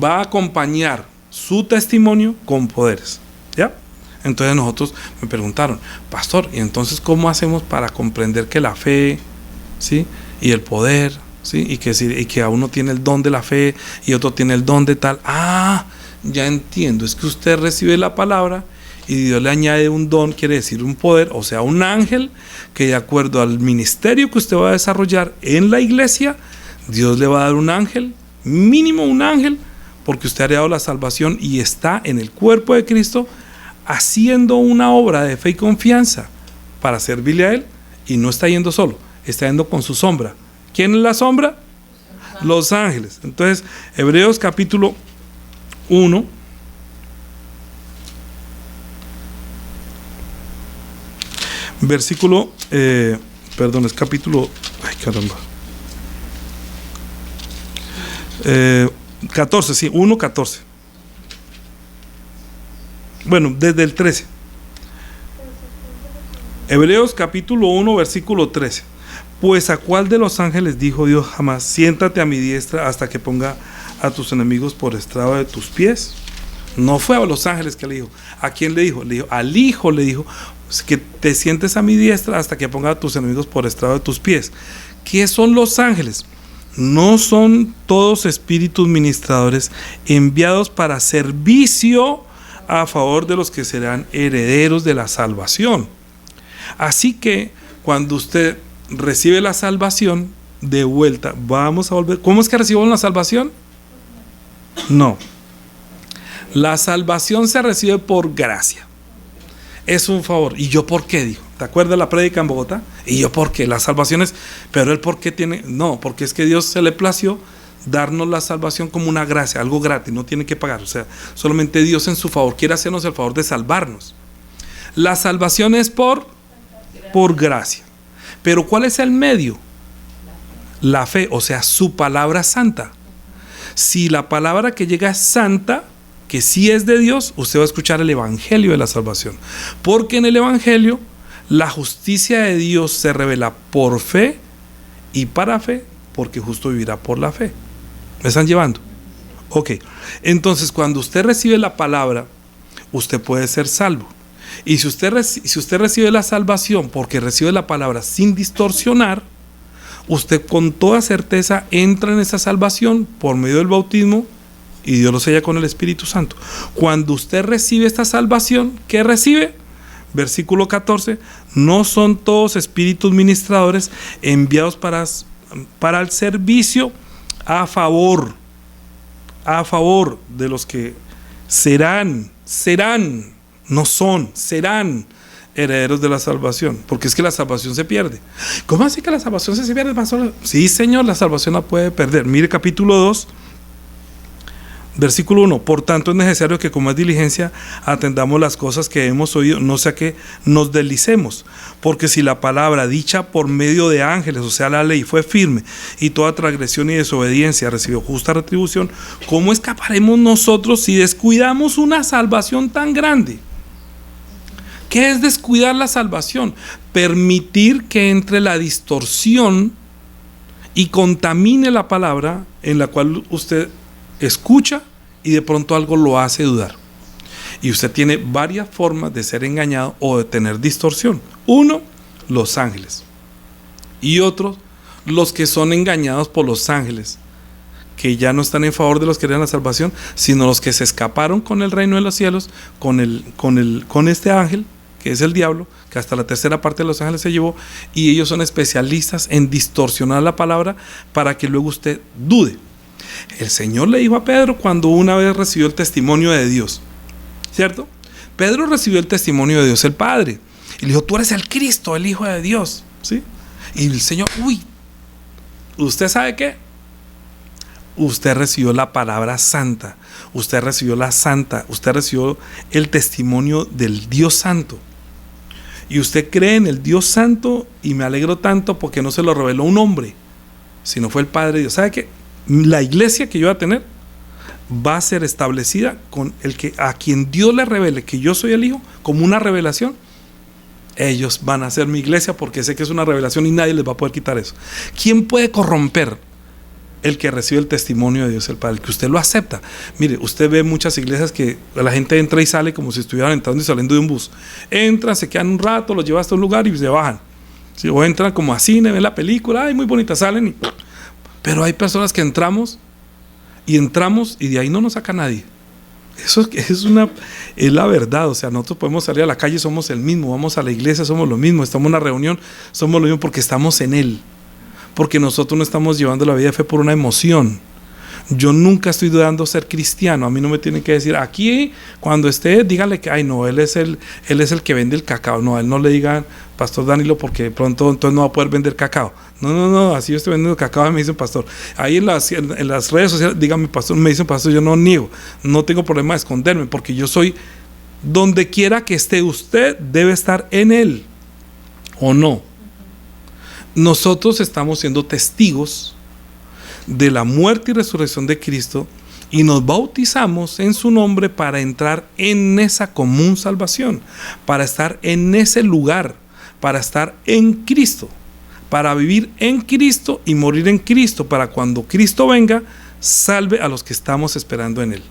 a acompañar su testimonio con poderes. ¿Ya? Entonces nosotros me preguntaron, pastor, ¿y entonces cómo hacemos para comprender que la fe, ¿sí?, y el poder, ¿sí?, y que a uno tiene el don de la fe y otro tiene el don de tal? Ya entiendo, es que usted recibe la palabra y Dios le añade un don, quiere decir un poder, o sea, un ángel, que de acuerdo al ministerio que usted va a desarrollar en la iglesia, Dios le va a dar un ángel, mínimo un ángel, porque usted ha heredado la salvación y está en el cuerpo de Cristo haciendo una obra de fe y confianza para servirle a Él, y no está yendo solo, está yendo con su sombra. ¿Quién es la sombra? Los ángeles. Entonces, Hebreos capítulo 1, versículo, es capítulo, ay caramba, 14, sí, 1:14. Bueno, desde el 13. Hebreos capítulo 1, versículo 13. Pues a cuál de los ángeles dijo Dios jamás, siéntate a mi diestra hasta que ponga a tus enemigos por estrado de tus pies? No fue a los ángeles que le dijo. ¿A quién le dijo? Le dijo al Hijo, le dijo que te sientes a mi diestra hasta que ponga a tus enemigos por estrado de tus pies. ¿Qué son los ángeles? No son todos espíritus ministradores enviados para servicio a favor de los que serán herederos de la salvación. Así que cuando usted recibe la salvación, de vuelta, vamos a volver. ¿Cómo es que recibimos la salvación? No. La salvación se recibe por gracia. Es un favor. ¿Y yo por qué? Dijo. ¿Te acuerdas la prédica en Bogotá? ¿Y yo por qué? La salvación es, pero él por qué tiene, no, porque es que Dios se le plació darnos la salvación como una gracia, algo gratis, no tiene que pagar. O sea, solamente Dios en su favor quiere hacernos el favor de salvarnos. La salvación es por gracia. Pero ¿cuál es el medio? La fe, o sea, su palabra santa. Si la palabra que llega es santa, que sí es de Dios, usted va a escuchar el evangelio de la salvación. Porque en el evangelio la justicia de Dios se revela por fe y para fe, porque justo vivirá por la fe. ¿Me están llevando? Ok. Entonces, cuando usted recibe la palabra, usted puede ser salvo. Y si usted recibe la salvación porque recibe la palabra sin distorsionar, usted con toda certeza entra en esa salvación por medio del bautismo y Dios lo sella con el Espíritu Santo. Cuando usted recibe esta salvación, ¿qué recibe? Versículo 14, no son todos espíritus ministradores enviados para el servicio a favor de los que serán herederos de la salvación, porque es que la salvación se pierde. ¿Cómo así que la salvación se pierde? Sí, Señor, la salvación la puede perder. Mire capítulo 2, versículo 1, por tanto es necesario que con más diligencia atendamos las cosas que hemos oído, no sea que nos deslicemos, porque si la palabra dicha por medio de ángeles, o sea la ley, fue firme y toda transgresión y desobediencia recibió justa retribución, ¿cómo escaparemos nosotros si descuidamos una salvación tan grande? ¿Qué es descuidar la salvación? Permitir que entre la distorsión y contamine la palabra en la cual usted escucha y de pronto algo lo hace dudar. Y usted tiene varias formas de ser engañado o de tener distorsión. Uno, los ángeles. Y otros, los que son engañados por los ángeles, que ya no están en favor de los que heredan la salvación, sino los que se escaparon con el reino de los cielos, con este ángel, que es el diablo, que hasta la tercera parte de los ángeles se llevó, y ellos son especialistas en distorsionar la palabra para que luego usted dude. El Señor le dijo a Pedro cuando una vez recibió el testimonio de Dios, ¿cierto? Pedro recibió el testimonio de Dios el Padre y le dijo, tú eres el Cristo, el Hijo de Dios, ¿sí? Y el Señor, ¿usted sabe qué? Usted recibió la palabra santa, usted recibió el testimonio del Dios Santo. Y usted cree en el Dios Santo, y me alegro tanto porque no se lo reveló un hombre, sino fue el Padre Dios. ¿Sabe qué? la iglesia que yo voy a tener va a ser establecida con el que a quien Dios le revele que yo soy el Hijo, como una revelación. Ellos van a ser mi iglesia porque sé que es una revelación y nadie les va a poder quitar eso. ¿Quién puede corromper? El que recibe el testimonio de Dios el Padre, el que usted lo acepta. Mire, usted ve muchas iglesias que la gente entra y sale como si estuvieran entrando y saliendo de un bus. Entran, se quedan un rato, los lleva hasta un lugar y se bajan. ¿Sí? O entran como a cine, ven la película, ay, muy bonita, salen y... Pero hay personas que entramos y de ahí no nos saca nadie. Eso es la verdad. O sea, nosotros podemos salir a la calle, somos el mismo, vamos a la iglesia, somos lo mismo, estamos en una reunión, somos lo mismo porque estamos en Él, porque nosotros no estamos llevando la vida de fe por una emoción. Yo nunca estoy dudando ser cristiano. A mí no me tienen que decir aquí, cuando esté, dígale que, ay no, él es el que vende el cacao. No, a él no le digan Pastor Danilo porque de pronto entonces no va a poder vender cacao. No, así yo estoy vendiendo cacao, me dicen pastor. Ahí en las redes sociales, dígame pastor, me dicen pastor, yo no niego, no tengo problema de esconderme, porque yo soy, donde quiera que esté usted, debe estar en Él, ¿o no? Nosotros estamos siendo testigos de la muerte y resurrección de Cristo y nos bautizamos en su nombre para entrar en esa común salvación, para estar en ese lugar, para estar en Cristo, para vivir en Cristo y morir en Cristo, para cuando Cristo venga, salve a los que estamos esperando en Él.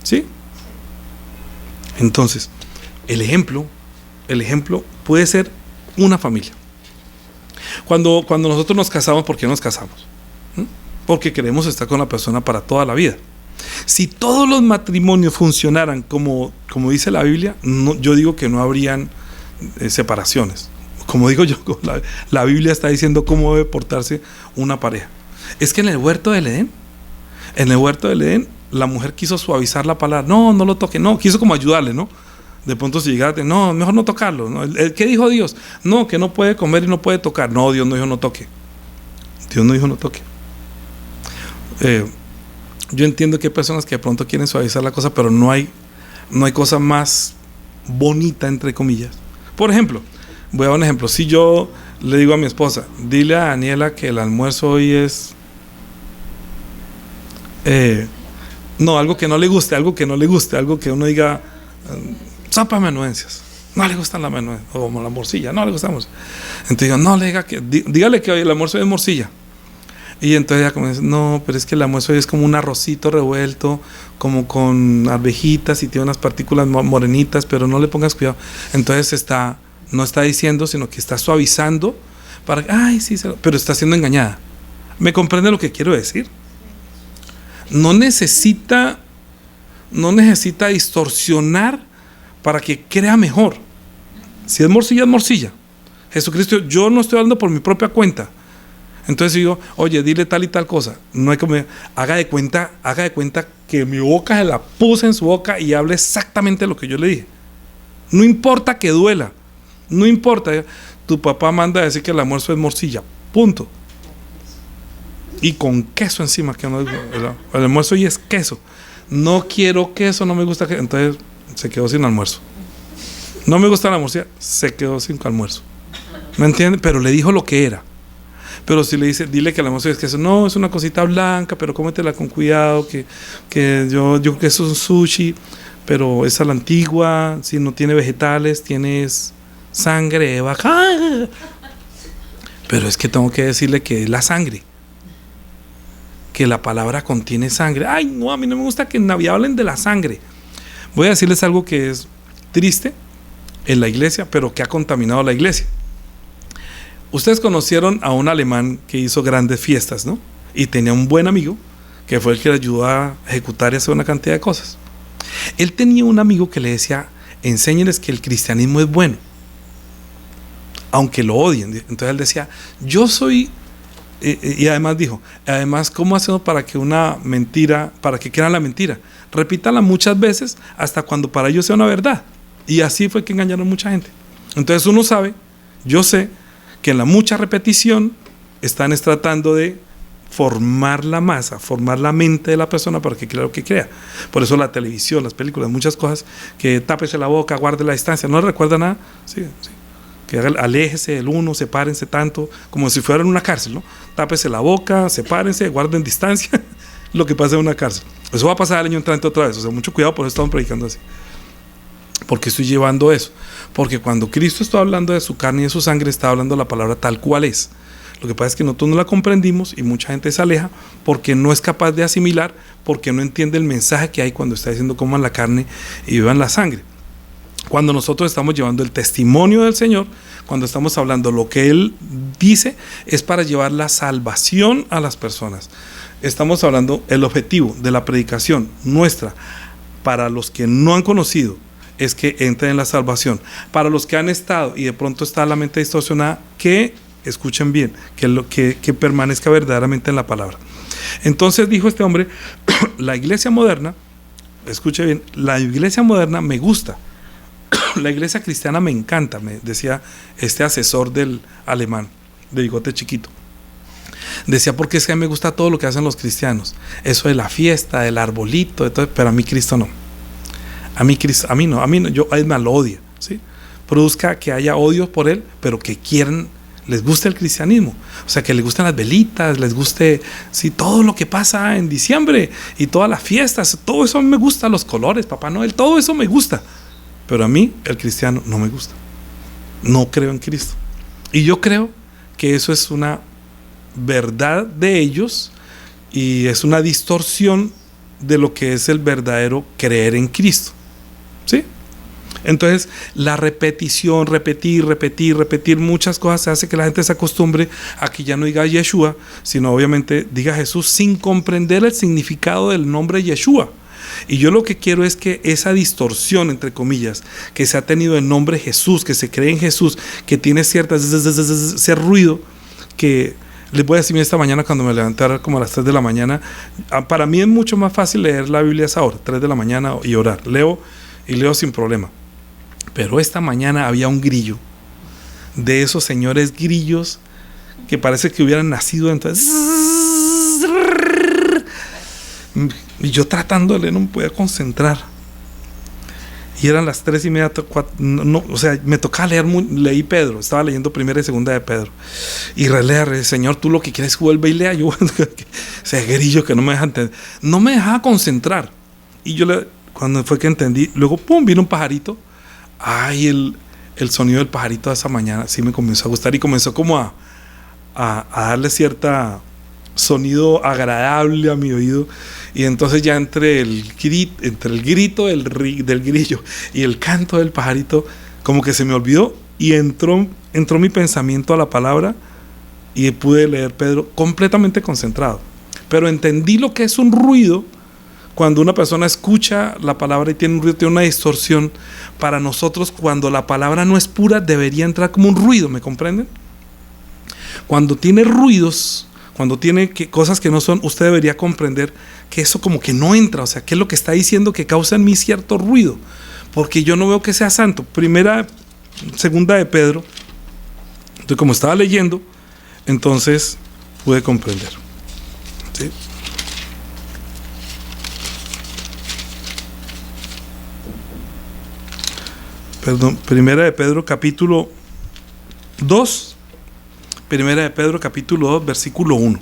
¿Sí? Entonces, el ejemplo puede ser una familia. Cuando nosotros nos casamos, ¿por qué nos casamos? Porque queremos estar con la persona para toda la vida. Si todos los matrimonios funcionaran como dice la Biblia, yo digo que no habrían separaciones. Como digo yo, la Biblia está diciendo cómo debe portarse una pareja. Es que en el huerto del Edén, la mujer quiso suavizar la palabra. No lo toque, no, quiso como ayudarle, ¿no? De pronto si llegara, no, mejor no tocarlo, ¿no? ¿Qué dijo Dios? No, que no puede comer y no puede tocar. No, Dios no dijo no toque. Dios no dijo no toque. Yo entiendo que hay personas que de pronto quieren suavizar la cosa, pero no hay cosa más bonita, entre comillas. Por ejemplo, voy a dar un ejemplo. Si yo le digo a mi esposa, dile a Daniela que el almuerzo hoy es algo que no le guste, algo que uno diga, sopa menudencias, no le gustan las menudencias, o la morcilla, no le gustamos. Entonces digo, no le diga dígale que hoy el almuerzo es morcilla. Y entonces ella como dice, no, pero es que el almuerzo es como un arrocito revuelto, como con arvejitas y tiene unas partículas morenitas, pero no le pongas cuidado. Entonces no está diciendo, sino que está suavizando para que, ay, sí, pero está siendo engañada. ¿Me comprende lo que quiero decir? No necesita distorsionar para que crea mejor. Si es morcilla, es morcilla. Jesucristo, yo no estoy hablando por mi propia cuenta. Entonces digo, oye, dile tal y tal cosa. No hay como, haga de cuenta que mi boca se la puse en su boca y hable exactamente lo que yo le dije. No importa que duela, no importa. Tu papá manda a decir que el almuerzo es morcilla, punto. Y con queso encima, que no, el almuerzo y es queso. No quiero queso, no me gusta queso. Entonces se quedó sin almuerzo. No me gusta la morcilla, se quedó sin almuerzo. ¿Me entiende? Pero le dijo lo que era. Pero si le dice, dile que el almuerzo es queso, no, es una cosita blanca, pero cómetela con cuidado, que yo creo que eso es un sushi, pero es a la antigua, si no tiene vegetales, tienes sangre de vaca. Pero es que tengo que decirle que es la sangre, que la palabra contiene sangre. Ay, no, a mí no me gusta que en Navidad hablen de la sangre. Voy a decirles algo que es triste en la iglesia, pero que ha contaminado la iglesia. Ustedes conocieron a un alemán que hizo grandes fiestas, ¿no? Y tenía un buen amigo que fue el que le ayudó a ejecutar y hacer una cantidad de cosas. Él tenía un amigo que le decía, enséñenles que el cristianismo es bueno, aunque lo odien. Entonces él decía, yo soy, y además dijo, ¿cómo hacemos para que crean la mentira? Repítanla muchas veces hasta cuando para ellos sea una verdad. Y así fue que engañaron mucha gente. Entonces uno sabe, yo sé, que en la mucha repetición están tratando de formar la masa, formar la mente de la persona para que crea lo que crea. Por eso la televisión, las películas, muchas cosas, que tápese la boca, guarde la distancia, ¿no le recuerda nada? Sí. que aléjese del uno, sepárense tanto, como si fueran una cárcel, ¿no? Tápese la boca, sepárense, guarden distancia, lo que pasa en una cárcel. Eso va a pasar el año entrante otra vez, o sea, mucho cuidado, por eso estamos predicando así. ¿Por qué estoy llevando eso? Porque cuando Cristo está hablando de su carne y de su sangre, está hablando la palabra tal cual es. Lo que pasa es que nosotros no la comprendimos y mucha gente se aleja porque no es capaz de asimilar, porque no entiende el mensaje que hay cuando está diciendo coman la carne y beban la sangre. Cuando nosotros estamos llevando el testimonio del Señor, cuando estamos hablando lo que Él dice, es para llevar la salvación a las personas. Estamos hablando, el objetivo de la predicación nuestra para los que no han conocido es que entren en la salvación. Para los que han estado y de pronto está la mente distorsionada, que escuchen bien, que permanezca verdaderamente en la palabra. Entonces dijo este hombre, la iglesia moderna, escuche bien, la iglesia moderna me gusta, la iglesia cristiana me encanta, me decía este asesor del alemán, de bigote chiquito. Decía, porque es que a mí me gusta todo lo que hacen los cristianos, eso de la fiesta, del arbolito, de todo, pero a mí Cristo no. A mí no, yo a él me lo odia, ¿sí? Produzca que haya odio por él, pero que quieran, les guste el cristianismo, o sea, que les gusten las velitas, les guste, sí, todo lo que pasa en diciembre y todas las fiestas, todo eso a mí me gusta, los colores, Papá Noel, todo eso me gusta, pero a mí el cristiano no me gusta, no creo en Cristo. Y yo creo que eso es una verdad de ellos y es una distorsión de lo que es el verdadero creer en Cristo, ¿sí? Entonces la repetición, repetir muchas cosas hace que la gente se acostumbre a que ya no diga Yeshua, sino obviamente diga Jesús sin comprender el significado del nombre Yeshua. Y yo lo que quiero es que esa distorsión, entre comillas, que se ha tenido en nombre Jesús, que se cree en Jesús, que tiene ese ruido que les voy a decir esta mañana cuando me levanté como a las 3 de la mañana. Para mí es mucho más fácil leer la Biblia a esa hora, 3 de la mañana, y orar. Leo sin problema. Pero esta mañana había un grillo, de esos señores grillos que parece que hubieran nacido entonces. Y yo tratando de leer no me podía concentrar. Y eran las 3:30, 4, no, o sea, me tocaba leer, leí Pedro, estaba leyendo primera y segunda de Pedro. Y releer, Señor, tú lo que quieres vuelve y lea. Yo, ese grillo que no me deja entender, no me dejaba concentrar. Y yo, cuando fue que entendí, luego, pum, vino un pajarito. Ay, el sonido del pajarito de esa mañana sí me comenzó a gustar y comenzó como a darle cierta sonido agradable a mi oído. Y entonces ya entre el grito del grillo y el canto del pajarito, como que se me olvidó y entró mi pensamiento a la palabra y pude leer Pedro completamente concentrado. Pero entendí lo que es un ruido. Cuando una persona escucha la palabra y tiene un ruido, tiene una distorsión. Para nosotros, cuando la palabra no es pura, debería entrar como un ruido, ¿me comprenden? Cuando tiene ruidos, cuando tiene cosas que no son, usted debería comprender que eso como que no entra, o sea, ¿qué es lo que está diciendo que causa en mí cierto ruido? Porque yo no veo que sea santo. Segunda de Pedro, entonces como estaba leyendo, entonces pude comprender, ¿sí? Primera de Pedro capítulo 2, Primera de Pedro capítulo 2, versículo 1.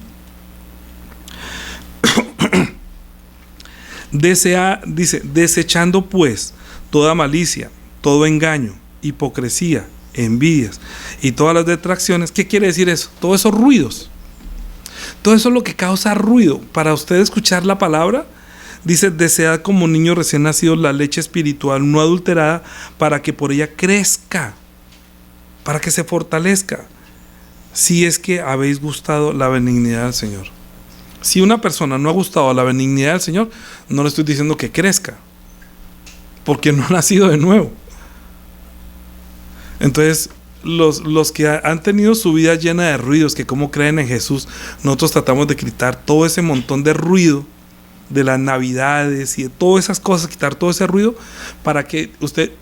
Dice, desechando pues toda malicia, todo engaño, hipocresía, envidias y todas las detracciones. ¿Qué quiere decir eso? Todos esos ruidos. Todo eso es lo que causa ruido. Para usted escuchar la palabra, dice, desead como niño recién nacido la leche espiritual no adulterada, para que por ella crezca, para que se fortalezca, si es que habéis gustado la benignidad del Señor. Si una persona no ha gustado la benignidad del Señor, no le estoy diciendo que crezca, porque no ha nacido de nuevo. Entonces, los que han tenido su vida llena de ruidos, que como creen en Jesús, nosotros tratamos de quitar todo ese montón de ruido de las navidades y de todas esas cosas, quitar todo ese ruido, para que usted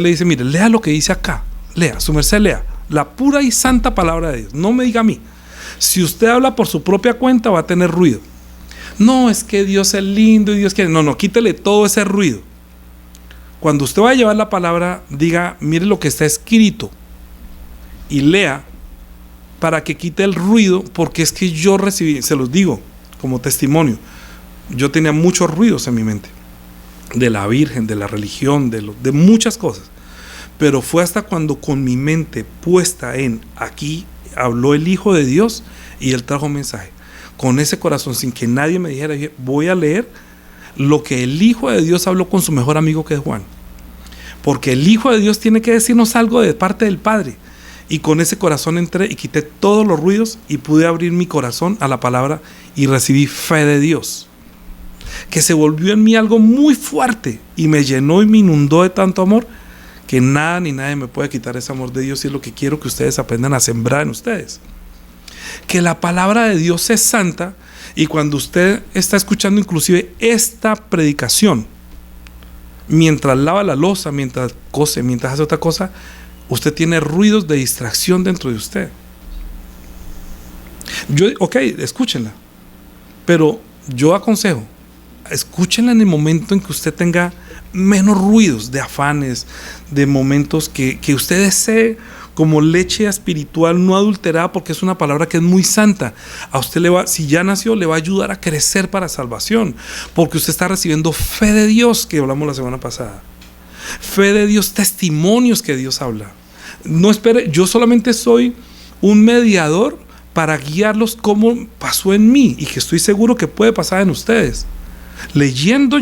le dice, mire, lea lo que dice acá, lea, su merced lea la pura y santa palabra de Dios, no me diga a mí. Si usted habla por su propia cuenta, va a tener ruido. No, es que Dios es lindo y Dios quiere. No, quítele todo ese ruido. Cuando usted va a llevar la palabra, diga, mire lo que está escrito. y lea para que quite el ruido, porque es que yo recibí, se los digo como testimonio, yo tenía muchos ruidos en mi mente, de la Virgen, de la religión, de muchas cosas, pero fue hasta cuando con mi mente puesta en aquí habló el Hijo de Dios y Él trajo un mensaje, con ese corazón, sin que nadie me dijera, dije, voy a leer lo que el Hijo de Dios habló con su mejor amigo, que es Juan, porque el Hijo de Dios tiene que decirnos algo de parte del Padre. Y con ese corazón entré y quité todos los ruidos y pude abrir mi corazón a la palabra y recibí fe de Dios, que se volvió en mí algo muy fuerte y me llenó y me inundó de tanto amor que nada ni nadie me puede quitar ese amor de Dios, y es lo que quiero que ustedes aprendan a sembrar en ustedes. Que la palabra de Dios es santa, y cuando usted está escuchando inclusive esta predicación, mientras lava la loza, mientras cose, mientras hace otra cosa, usted tiene ruidos de distracción dentro de usted. Ok, escúchenla, pero yo aconsejo, escúchenla en el momento en que usted tenga menos ruidos de afanes, de momentos que usted desee como leche espiritual no adulterada, porque es una palabra que es muy santa. A usted si ya nació, le va a ayudar a crecer para salvación, porque usted está recibiendo fe de Dios, que hablamos la semana pasada. Fe de Dios, testimonios que Dios habla. No espere, yo solamente soy un mediador para guiarlos como pasó en mí y que estoy seguro que puede pasar en ustedes. Leyendo,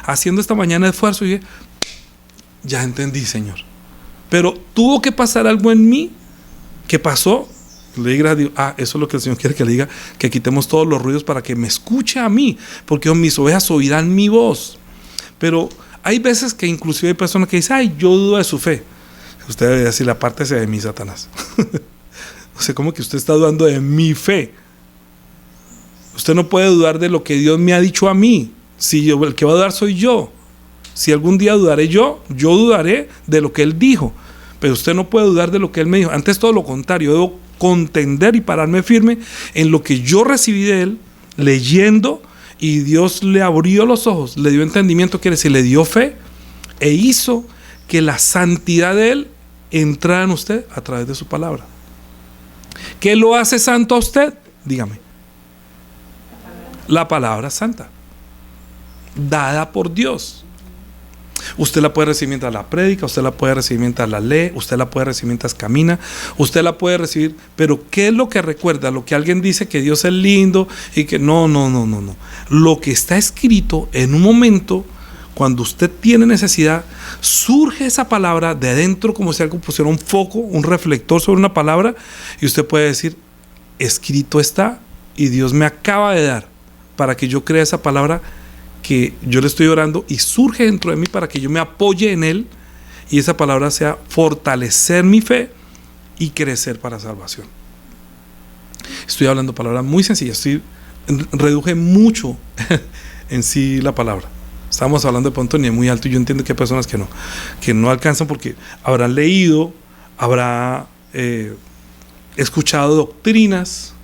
haciendo esta mañana esfuerzo, y dije, ya entendí, Señor. Pero tuvo que pasar algo en mí. ¿Qué pasó? Le diga a Dios, eso es lo que el Señor quiere que le diga, que quitemos todos los ruidos para que me escuche a mí, porque mis ovejas oirán mi voz. Pero hay veces que inclusive hay personas que dicen, yo dudo de su fe. Usted debe decir, apártese de mí, Satanás. O sea, ¿cómo que usted está dudando de mi fe? Usted no puede dudar de lo que Dios me ha dicho a mí. Si el que va a dudar soy yo. Si algún día dudaré yo dudaré de lo que Él dijo. Pero usted no puede dudar de lo que Él me dijo. Antes, todo lo contrario, debo contender y pararme firme en lo que yo recibí de Él, leyendo, y Dios le abrió los ojos, le dio entendimiento, quiere decir, le dio fe, e hizo que la santidad de Él entrara en usted a través de su palabra. ¿Qué lo hace santo a usted? Dígame. La palabra santa, dada por Dios. Usted la puede recibir mientras la predica, usted la puede recibir mientras la lee, usted la puede recibir mientras camina, usted la puede recibir, pero ¿qué es lo que recuerda? Lo que alguien dice, que Dios es lindo y que no. Lo que está escrito en un momento, cuando usted tiene necesidad, surge esa palabra de adentro, como si algo pusiera un foco, un reflector sobre una palabra, y usted puede decir, escrito está, y Dios me acaba de dar para que yo crea esa palabra que yo le estoy orando, y surge dentro de mí para que yo me apoye en Él, y esa palabra sea fortalecer mi fe y crecer para salvación. Estoy hablando palabras muy sencillas, reduje mucho en sí la palabra. Estamos hablando de pronto ni muy alto, y yo entiendo que hay personas que no alcanzan, porque habrán leído, habrá escuchado doctrinas,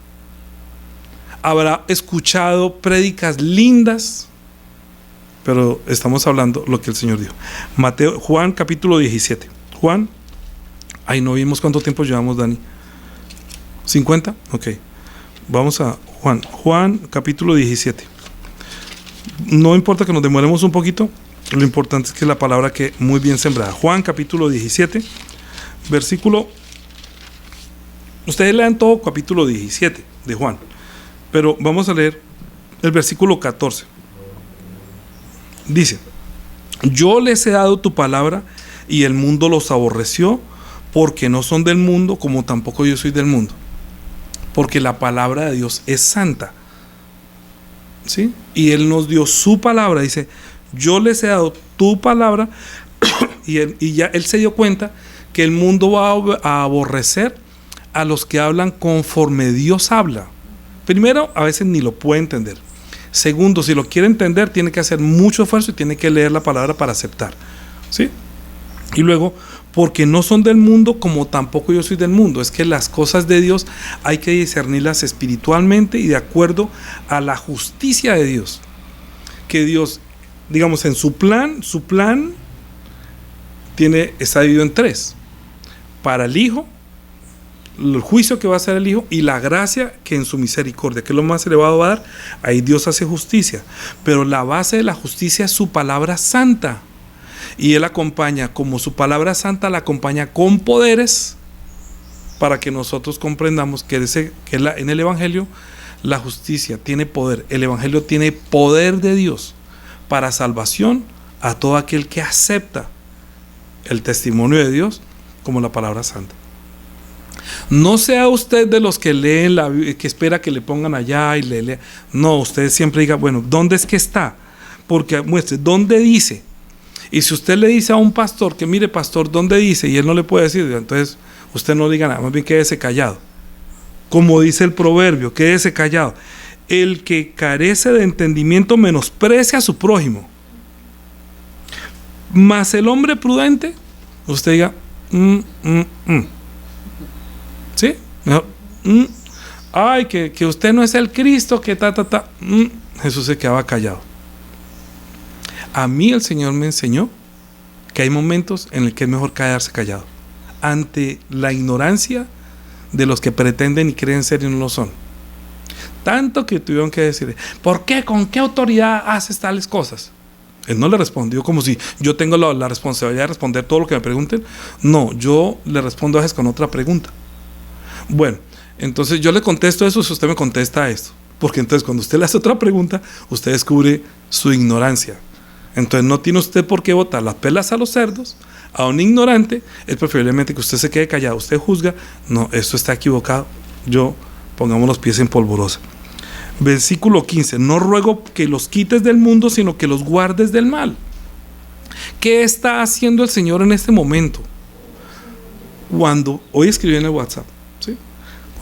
habrá escuchado prédicas lindas, pero estamos hablando lo que el Señor dijo. Juan capítulo 17. Juan, no vimos cuánto tiempo llevamos, Dani. ¿50? Ok. Vamos a Juan capítulo 17. No importa que nos demoremos un poquito, lo importante es que la palabra que muy bien sembrada. Juan capítulo 17, versículo. Ustedes lean todo capítulo 17 de Juan, pero vamos a leer el versículo 14. Dice: yo les he dado tu palabra y el mundo los aborreció, porque no son del mundo, como tampoco yo soy del mundo. Porque la palabra de Dios es santa, ¿sí? Y Él nos dio su palabra. Dice: yo les he dado tu palabra y ya Él se dio cuenta que el mundo va a aborrecer a los que hablan conforme Dios habla. Primero, a veces ni lo puede entender. Segundo, si lo quiere entender, tiene que hacer mucho esfuerzo y tiene que leer la palabra para aceptar, ¿sí? Y luego, porque no son del mundo, como tampoco yo soy del mundo. Es que las cosas de Dios hay que discernirlas espiritualmente y de acuerdo a la justicia de Dios. Que Dios, digamos, en su plan está dividido en tres: para el Hijo, el juicio que va a hacer el Hijo y la gracia que en su misericordia, que es lo más elevado, va a dar. Ahí Dios hace justicia, pero la base de la justicia es su palabra santa, y Él acompaña, como su palabra santa la acompaña con poderes, para que nosotros comprendamos que en el Evangelio la justicia tiene poder. El Evangelio tiene poder de Dios para salvación a todo aquel que acepta el testimonio de Dios como la palabra santa. No sea usted de los que leen que espera que le pongan allá y le lea. No, usted siempre diga, bueno, ¿dónde es que está? Porque muestre, ¿dónde dice? Y si usted le dice a un pastor que mire, pastor, ¿dónde dice? Y él no le puede decir, entonces usted no diga nada, más bien quédese callado. Como dice el proverbio, quédese callado. El que carece de entendimiento menosprecia a su prójimo. Mas el hombre prudente, usted diga, ¿sí? No, ay, que usted no es el Cristo, que Jesús se quedaba callado. A mí el Señor me enseñó que hay momentos en el que es mejor quedarse callado ante la ignorancia de los que pretenden y creen ser y no lo son. Tanto que tuvieron que decirle, ¿por qué? ¿Con qué autoridad haces tales cosas? Él no le respondió como si yo tengo la responsabilidad de responder todo lo que me pregunten. No, yo le respondo a veces con otra pregunta. Bueno, entonces yo le contesto eso si usted me contesta esto. Porque entonces cuando usted le hace otra pregunta, usted descubre su ignorancia. Entonces no tiene usted por qué botar las pelas a los cerdos. A un ignorante es preferiblemente que usted se quede callado. Usted juzga, no, esto está equivocado. Pongamos los pies en polvorosa. Versículo 15, no ruego que los quites del mundo, sino que los guardes del mal. ¿Qué está haciendo el Señor en este momento? Hoy escribí en el WhatsApp, ¿sí?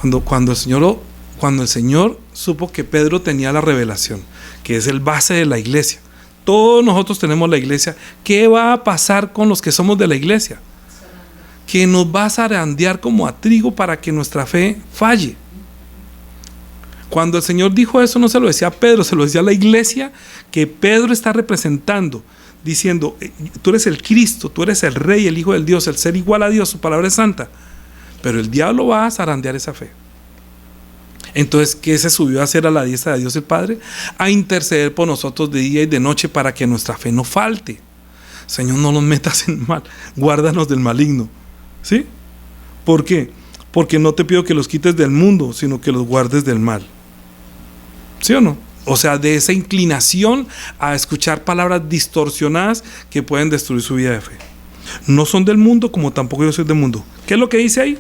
Cuando el Señor supo que Pedro tenía la revelación, que es el base de la iglesia. Todos nosotros tenemos la iglesia. ¿Qué va a pasar con los que somos de la iglesia? Que nos va a zarandear como a trigo para que nuestra fe falle. Cuando el Señor dijo eso, no se lo decía a Pedro, se lo decía a la iglesia que Pedro está representando, diciendo, tú eres el Cristo, tú eres el Rey, el Hijo del Dios, el ser igual a Dios, su palabra es santa. Pero el diablo va a zarandear esa fe. Entonces, ¿qué se subió a hacer a la diestra de Dios el Padre? A interceder por nosotros de día y de noche para que nuestra fe no falte. Señor, no nos metas en mal, guárdanos del maligno. ¿Sí? ¿Por qué? Porque no te pido que los quites del mundo, sino que los guardes del mal. ¿Sí o no? O sea, de esa inclinación a escuchar palabras distorsionadas que pueden destruir su vida de fe. No son del mundo, como tampoco yo soy del mundo. ¿Qué es lo que dice ahí?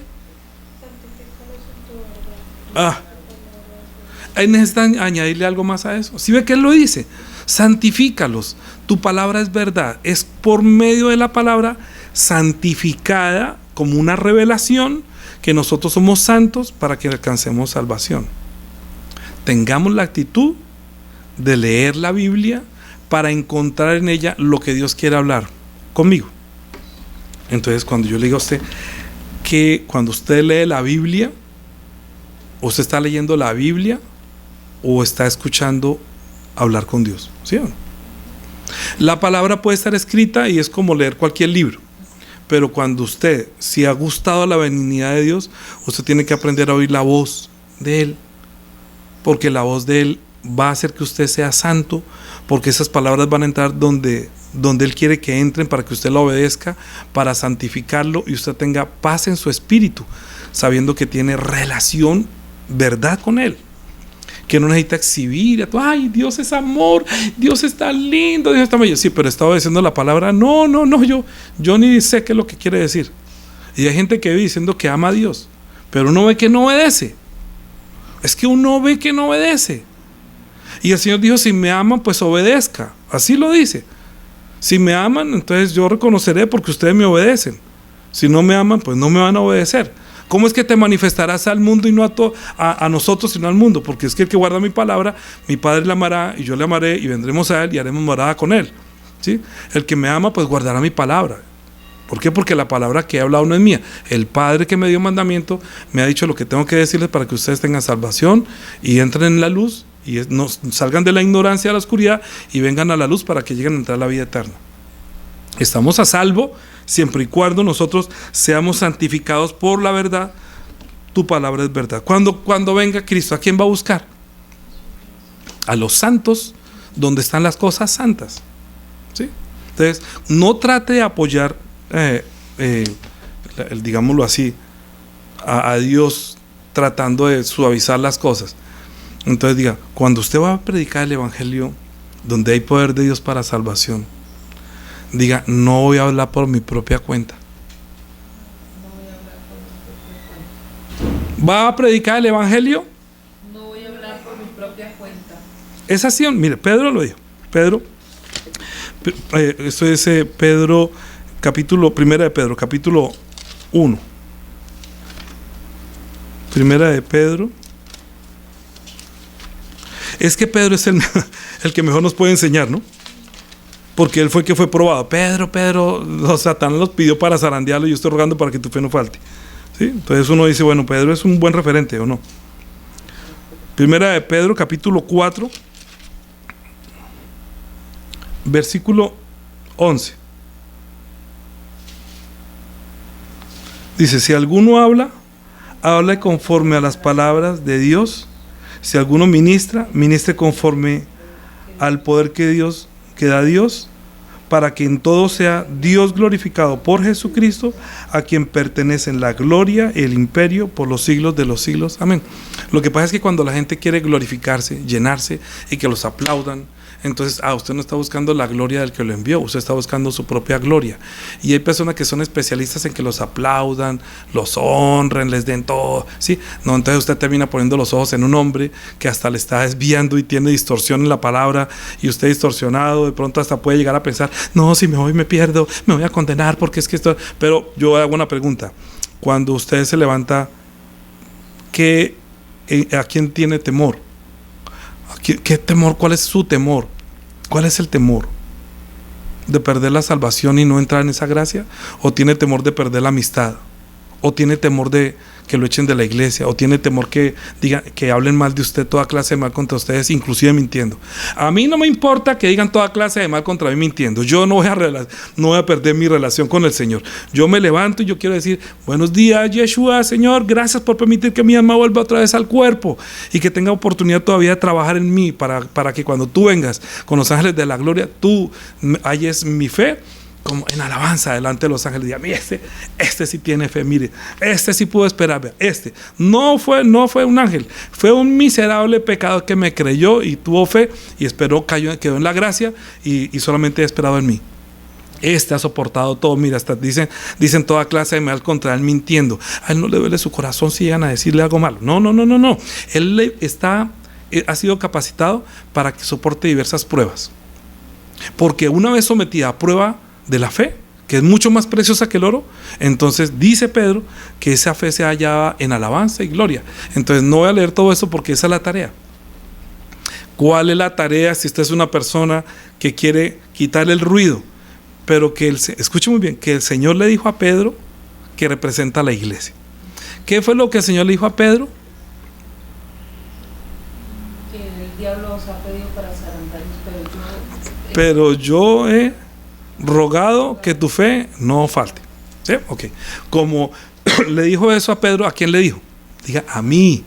Ahí necesitan añadirle algo más a eso. ¿Sí ve que él lo dice? Santifícalos. Tu palabra es verdad. Es por medio de la palabra santificada como una revelación que nosotros somos santos para que alcancemos salvación. Tengamos la actitud de leer la Biblia para encontrar en ella lo que Dios quiere hablar conmigo. Entonces, cuando yo le digo a usted que cuando usted lee la Biblia, usted está leyendo la Biblia o está escuchando hablar con Dios, ¿sí o no? La palabra puede estar escrita y es como leer cualquier libro, pero cuando usted, si ha gustado la benignidad de Dios, usted tiene que aprender a oír la voz de Él, porque la voz de Él va a hacer que usted sea santo, porque esas palabras van a entrar donde Él quiere que entren para que usted la obedezca, para santificarlo y usted tenga paz en su espíritu, sabiendo que tiene relación, verdad con Él, que no necesita exhibir, ay, Dios es amor, Dios está lindo, Dios está bello. Sí, pero está obedeciendo la palabra. No, yo ni sé qué es lo que quiere decir. Y hay gente que vive diciendo que ama a Dios, pero uno ve que no obedece. Es que uno ve que no obedece. Y el Señor dijo, si me aman, pues obedezca. Así lo dice. Si me aman, entonces yo reconoceré porque ustedes me obedecen. Si no me aman, pues no me van a obedecer. ¿Cómo es que te manifestarás al mundo y no a nosotros, sino al mundo? Porque es que el que guarda mi palabra, mi Padre le amará y yo le amaré y vendremos a Él y haremos morada con Él. ¿Sí? El que me ama, pues guardará mi palabra. ¿Por qué? Porque la palabra que he hablado no es mía. El Padre que me dio mandamiento me ha dicho lo que tengo que decirles para que ustedes tengan salvación y entren en la luz y no salgan de la ignorancia a la oscuridad y vengan a la luz para que lleguen a entrar a la vida eterna. Estamos a salvo siempre y cuando nosotros seamos santificados por la verdad, tu palabra es verdad. Cuando venga Cristo, ¿a quién va a buscar? A los santos, donde están las cosas santas, ¿sí? Entonces, no trate de apoyar, digámoslo así, a Dios tratando de suavizar las cosas. Entonces diga, cuando usted va a predicar el evangelio donde hay poder de Dios para salvación, diga, no voy a hablar por mi propia cuenta. ¿Va a predicar el evangelio? No voy a hablar por mi propia cuenta. Es así, mire, Pedro lo dijo. Pedro, esto es Pedro, primera de Pedro, capítulo 1. Primera de Pedro. Es que Pedro es el que mejor nos puede enseñar, ¿no? Porque él fue el que fue probado. Pedro, Satanás los pidió para zarandearlo y yo estoy rogando para que tu fe no falte. ¿Sí? Entonces uno dice, bueno, Pedro es un buen referente, ¿o no? Primera de Pedro, capítulo 4, versículo 11. Dice, si alguno habla conforme a las palabras de Dios. Si alguno ministre conforme al poder que da Dios, para que en todo sea Dios glorificado por Jesucristo, a quien pertenecen la gloria y el imperio por los siglos de los siglos. Amén. Lo que pasa es que cuando la gente quiere glorificarse, llenarse y que los aplaudan, entonces usted no está buscando la gloria del que lo envió, usted está buscando su propia gloria. Y hay personas que son especialistas en que los aplaudan, los honren, les den todo, ¿sí? No, entonces usted termina poniendo los ojos en un hombre que hasta le está desviando y tiene distorsión en la palabra, y usted distorsionado de pronto hasta puede llegar a pensar, no, si me voy me pierdo, me voy a condenar porque es que esto. Pero yo hago una pregunta: cuando usted se levanta, ¿a quién tiene temor? ¿Qué temor? ¿Cuál es su temor? ¿Cuál es el temor? ¿De perder la salvación y no entrar en esa gracia? ¿O tiene temor de perder la amistad? ¿O tiene temor de que lo echen de la iglesia? ¿O tiene temor que digan, que hablen mal de usted, toda clase de mal contra ustedes, inclusive mintiendo? A mí no me importa que digan toda clase de mal contra mí mintiendo. Yo no voy a perder mi relación con el Señor. Yo me levanto y yo quiero decir, buenos días, Yeshua, Señor, gracias por permitir que mi alma vuelva otra vez al cuerpo y que tenga oportunidad todavía de trabajar en mí para que cuando tú vengas con los ángeles de la gloria, tú halles mi fe como en alabanza delante de los ángeles. Diga, mire, este sí tiene fe, mire, este sí pudo esperar, vea, este no fue un ángel, fue un miserable pecador que me creyó y tuvo fe y esperó, quedó en la gracia y solamente ha esperado en mí. Este ha soportado todo, mira, hasta dicen toda clase de mal contra él mintiendo. A él no le duele su corazón si llegan a decirle algo malo. No. Él ha sido capacitado para que soporte diversas pruebas. Porque una vez sometida a prueba de la fe, que es mucho más preciosa que el oro, entonces dice Pedro que esa fe se hallaba en alabanza y gloria. Entonces no voy a leer todo eso porque esa es la tarea. ¿Cuál es la tarea si usted es una persona que quiere quitar el ruido? Pero escuche muy bien, que el Señor le dijo a Pedro, que representa a la iglesia. ¿Qué fue lo que el Señor le dijo a Pedro? Que el diablo os ha pedido para zarandearos, pero yo he rogado que tu fe no falte. ¿Sí? Ok. Como le dijo eso a Pedro, ¿a quién le dijo? Diga, a mí.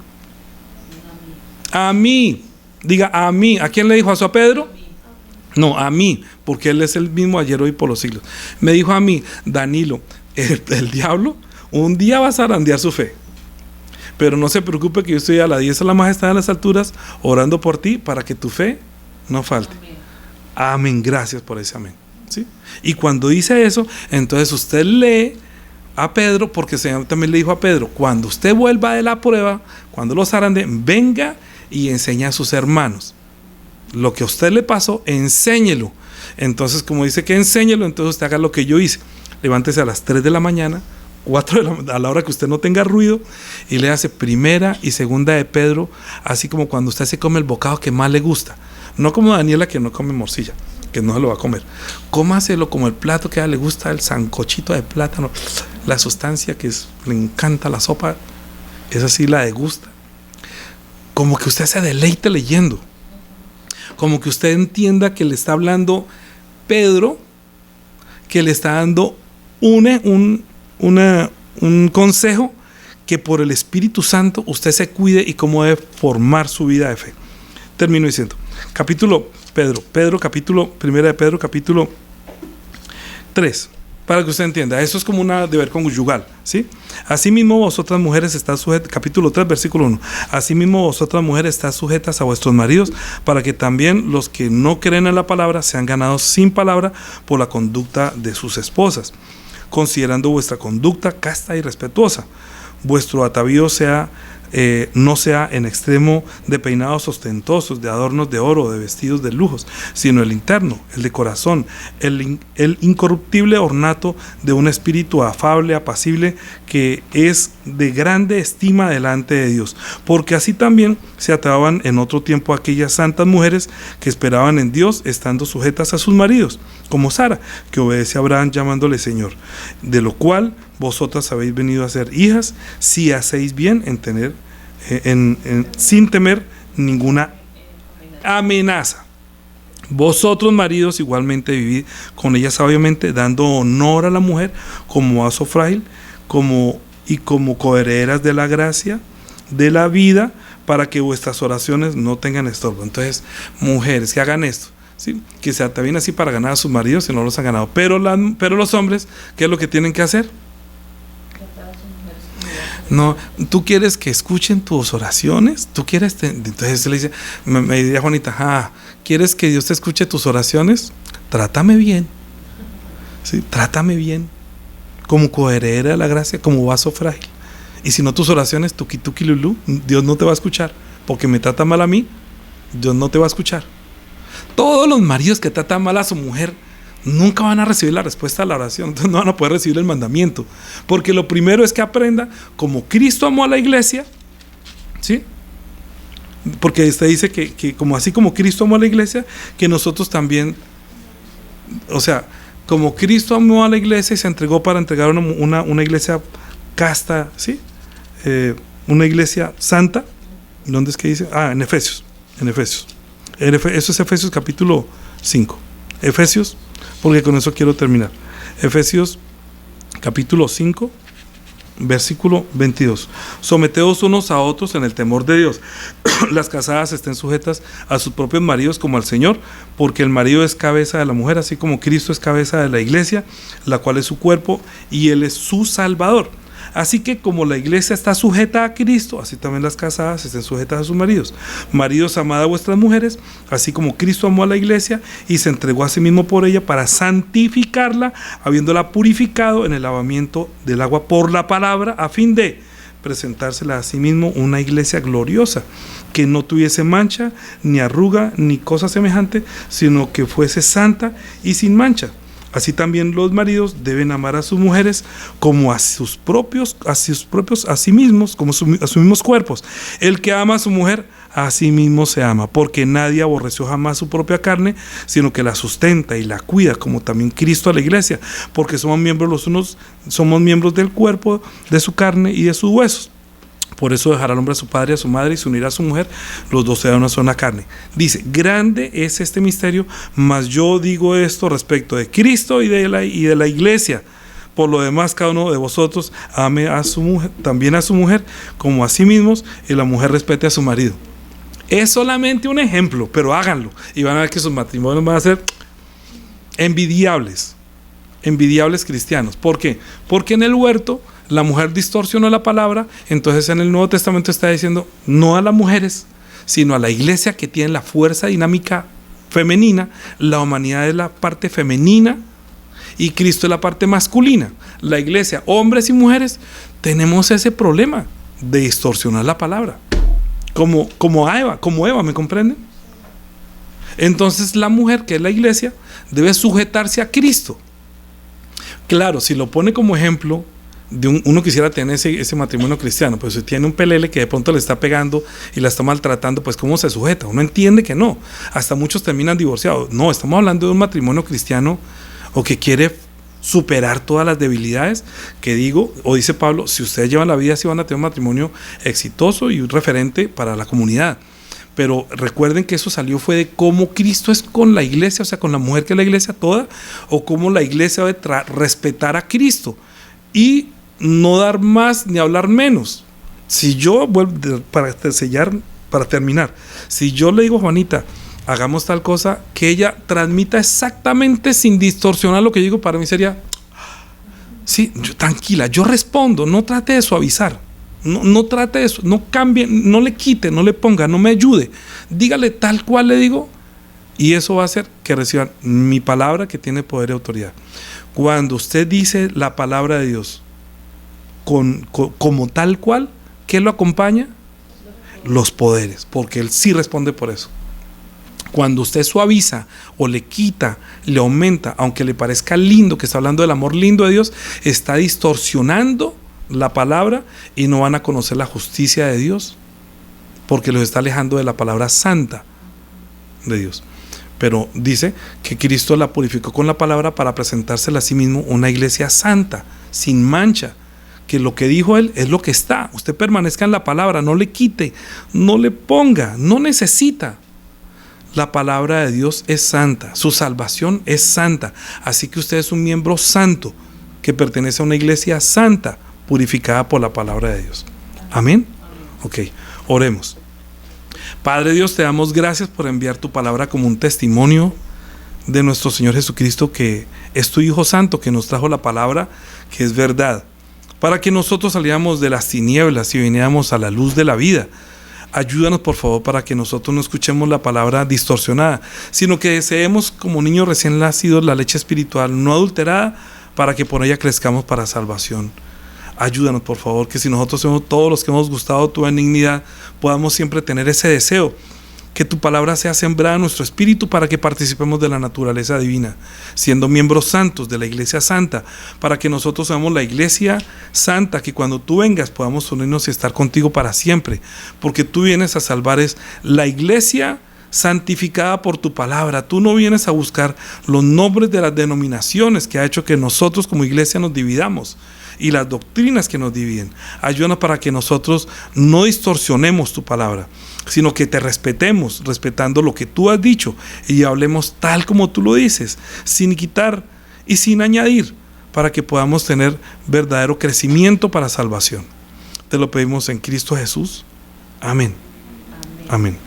A mí. Diga, a mí. ¿A quién le dijo eso a Pedro? No, a mí, porque él es el mismo ayer, hoy, por los siglos. Me dijo a mí, Danilo, el diablo un día va a zarandear su fe. Pero no se preocupe que yo estoy a la diestra de la majestad de las alturas orando por ti para que tu fe no falte. Amén. Gracias por ese amén. ¿Sí? Y cuando dice eso, entonces usted lee a Pedro, porque el Señor también le dijo a Pedro, cuando usted vuelva de la prueba, cuando los zarandeen, venga y enseña a sus hermanos. Lo que a usted le pasó, enséñelo. Entonces, como dice que enséñelo, entonces usted haga lo que yo hice. Levántese a las 3 de la mañana, 4 a la hora que usted no tenga ruido, y le hace primera y segunda de Pedro, así como cuando usted se come el bocado que más le gusta. No como Daniela, que no come morcilla, que no se lo va a comer. Cómaselo como el plato que a ella le gusta, el sancochito de plátano, la sustancia que le encanta la sopa, esa sí la degusta. Como que usted se deleite leyendo. Como que usted entienda que le está hablando Pedro, que le está dando un consejo que por el Espíritu Santo usted se cuide y cómo debe formar su vida de fe. Termino diciendo, primera de Pedro, capítulo 3, para que usted entienda, eso es como una deber conyugal, ¿sí? Asimismo vosotras mujeres estás sujetas, capítulo 3, versículo 1, asimismo vosotras mujeres estás sujetas a vuestros maridos, para que también los que no creen en la palabra sean ganados sin palabra por la conducta de sus esposas, considerando vuestra conducta casta y respetuosa. Vuestro atavío no sea en extremo de peinados ostentosos, de adornos de oro, de vestidos de lujos, sino el interno, el de corazón, el incorruptible ornato de un espíritu afable, apacible, que es de grande estima delante de Dios. Porque así también se ataban en otro tiempo aquellas santas mujeres que esperaban en Dios, estando sujetas a sus maridos, como Sara, que obedece a Abraham llamándole Señor, de lo cual vosotras habéis venido a ser hijas, si hacéis bien en tener sin temer ninguna amenaza. Vosotros maridos igualmente vivid con ella sabiamente, dando honor a la mujer como vaso frágil, como coherederas de la gracia de la vida, para que vuestras oraciones no tengan estorbo. Entonces, mujeres que hagan esto, ¿sí? Que se atavíen así para ganar a sus maridos si no los han ganado. Pero los hombres, ¿qué es lo que tienen que hacer? No, tú quieres que escuchen tus oraciones, tú quieres, entonces le dice, me diría Juanita, ¿quieres que Dios te escuche tus oraciones? Trátame bien, ¿sí? Trátame bien, como coheredera de la gracia, como vaso frágil. Y si no tus oraciones, tuki tuki lulú, Dios no te va a escuchar, porque me trata mal a mí, Dios no te va a escuchar. Todos los maridos que tratan mal a su mujer nunca van a recibir la respuesta a la oración, entonces no van a poder recibir el mandamiento, porque lo primero es que aprenda como Cristo amó a la iglesia, ¿sí? Porque usted dice que como así como Cristo amó a la iglesia, que nosotros también, o sea, como Cristo amó a la iglesia y se entregó para entregar una iglesia casta, ¿sí? Una iglesia santa. ¿Dónde es que dice? En Efesios. Eso es Efesios capítulo 5. Efesios, porque con eso quiero terminar. Efesios capítulo 5, versículo 22. Someteos unos a otros en el temor de Dios. Las casadas estén sujetas a sus propios maridos como al Señor, porque el marido es cabeza de la mujer, así como Cristo es cabeza de la iglesia, la cual es su cuerpo, y Él es su Salvador. Así que como la iglesia está sujeta a Cristo, así también las casadas estén sujetas a sus maridos. Maridos, amad a vuestras mujeres, así como Cristo amó a la iglesia y se entregó a sí mismo por ella para santificarla, habiéndola purificado en el lavamiento del agua por la palabra, a fin de presentársela a sí mismo una iglesia gloriosa, que no tuviese mancha, ni arruga, ni cosa semejante, sino que fuese santa y sin mancha. Así también los maridos deben amar a sus mujeres como a sus propios, a sí mismos, como a sus mismos cuerpos. El que ama a su mujer, a sí mismo se ama, porque nadie aborreció jamás su propia carne, sino que la sustenta y la cuida, como también Cristo a la iglesia, porque somos miembros del cuerpo, de su carne y de sus huesos. Por eso dejará al hombre a su padre y a su madre y se unirá a su mujer, los dos serán una sola carne. Dice, grande es este misterio, mas yo digo esto respecto de Cristo y de la iglesia. Por lo demás, cada uno de vosotros ame a su mujer, también a su mujer, como a sí mismos, y la mujer respete a su marido. Es solamente un ejemplo, pero háganlo, y van a ver que sus matrimonios van a ser envidiables cristianos. ¿Por qué? Porque en el huerto la mujer distorsionó la palabra, entonces en el Nuevo Testamento está diciendo no a las mujeres, sino a la iglesia, que tiene la fuerza dinámica femenina. La humanidad es la parte femenina y Cristo es la parte masculina. La iglesia, hombres y mujeres, tenemos ese problema de distorsionar la palabra, como Eva, ¿me comprenden? Entonces la mujer, que es la iglesia, debe sujetarse a Cristo. Claro, si lo pone como ejemplo de uno quisiera tener ese matrimonio cristiano, pues si tiene un pelele que de pronto le está pegando y la está maltratando, pues ¿cómo se sujeta? Uno entiende que no, hasta muchos terminan divorciados. No, estamos hablando de un matrimonio cristiano o que quiere superar todas las debilidades, que digo, o dice Pablo, si ustedes llevan la vida así van a tener un matrimonio exitoso y un referente para la comunidad. Pero recuerden que eso salió fue de cómo Cristo es con la iglesia, o sea, con la mujer, que es la iglesia toda, o cómo la iglesia debe respetar a Cristo. Y no dar más ni hablar menos. Si yo, para terminar, si yo le digo a Juanita, hagamos tal cosa, que ella transmita exactamente sin distorsionar lo que yo digo, para mí sería, sí, tranquila, yo respondo, no trate de suavizar, no trate de eso, no cambie, no le quite, no le ponga, no me ayude, dígale tal cual le digo, y eso va a hacer que reciban mi palabra que tiene poder y autoridad. Cuando usted dice la palabra de Dios como tal cual, ¿qué lo acompaña? Los poderes, porque Él sí responde por eso. Cuando usted suaviza o le quita, le aumenta, aunque le parezca lindo, que está hablando del amor lindo de Dios, está distorsionando la palabra y no van a conocer la justicia de Dios, porque los está alejando de la palabra santa de Dios. Pero dice que Cristo la purificó con la palabra para presentársela a sí mismo una iglesia santa, sin mancha, que lo que dijo Él es lo que está. Usted permanezca en la palabra, no le quite, no le ponga, no necesita. La palabra de Dios es santa, su salvación es santa, así que usted es un miembro santo que pertenece a una iglesia santa, purificada por la palabra de Dios. ¿Amén? Ok, oremos. Padre Dios, te damos gracias por enviar tu palabra como un testimonio de nuestro Señor Jesucristo, que es tu Hijo Santo, que nos trajo la palabra que es verdad, para que nosotros saliéramos de las tinieblas y viniéramos a la luz de la vida. Ayúdanos, por favor, para que nosotros no escuchemos la palabra distorsionada, sino que deseemos, como niños recién nacidos, la leche espiritual no adulterada, para que por ella crezcamos para salvación. Ayúdanos, por favor, que si nosotros somos todos los que hemos gustado tu benignidad, podamos siempre tener ese deseo, que tu palabra sea sembrada en nuestro espíritu para que participemos de la naturaleza divina, siendo miembros santos de la iglesia santa, para que nosotros seamos la iglesia santa, que cuando tú vengas podamos unirnos y estar contigo para siempre, porque tú vienes a salvar es la iglesia santificada por tu palabra. Tú no vienes a buscar los nombres de las denominaciones que ha hecho que nosotros como iglesia nos dividamos y las doctrinas que nos dividen. Ayúdanos para que nosotros no distorsionemos tu palabra, sino que te respetemos, respetando lo que tú has dicho, y hablemos tal como tú lo dices, sin quitar y sin añadir, para que podamos tener verdadero crecimiento para salvación. Te lo pedimos en Cristo Jesús. Amén. Amén.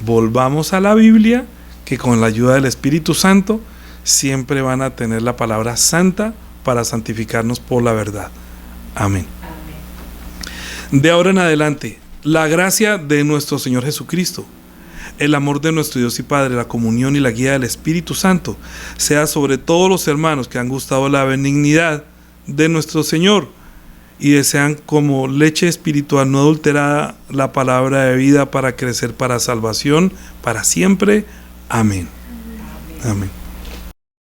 Volvamos a la Biblia, que con la ayuda del Espíritu Santo siempre van a tener la palabra santa para santificarnos por la verdad. Amén. De ahora en adelante, la gracia de nuestro Señor Jesucristo, el amor de nuestro Dios y Padre, la comunión y la guía del Espíritu Santo sea sobre todos los hermanos que han gustado la benignidad de nuestro Señor y desean como leche espiritual no adulterada la palabra de vida para crecer para salvación para siempre. Amén. Amén.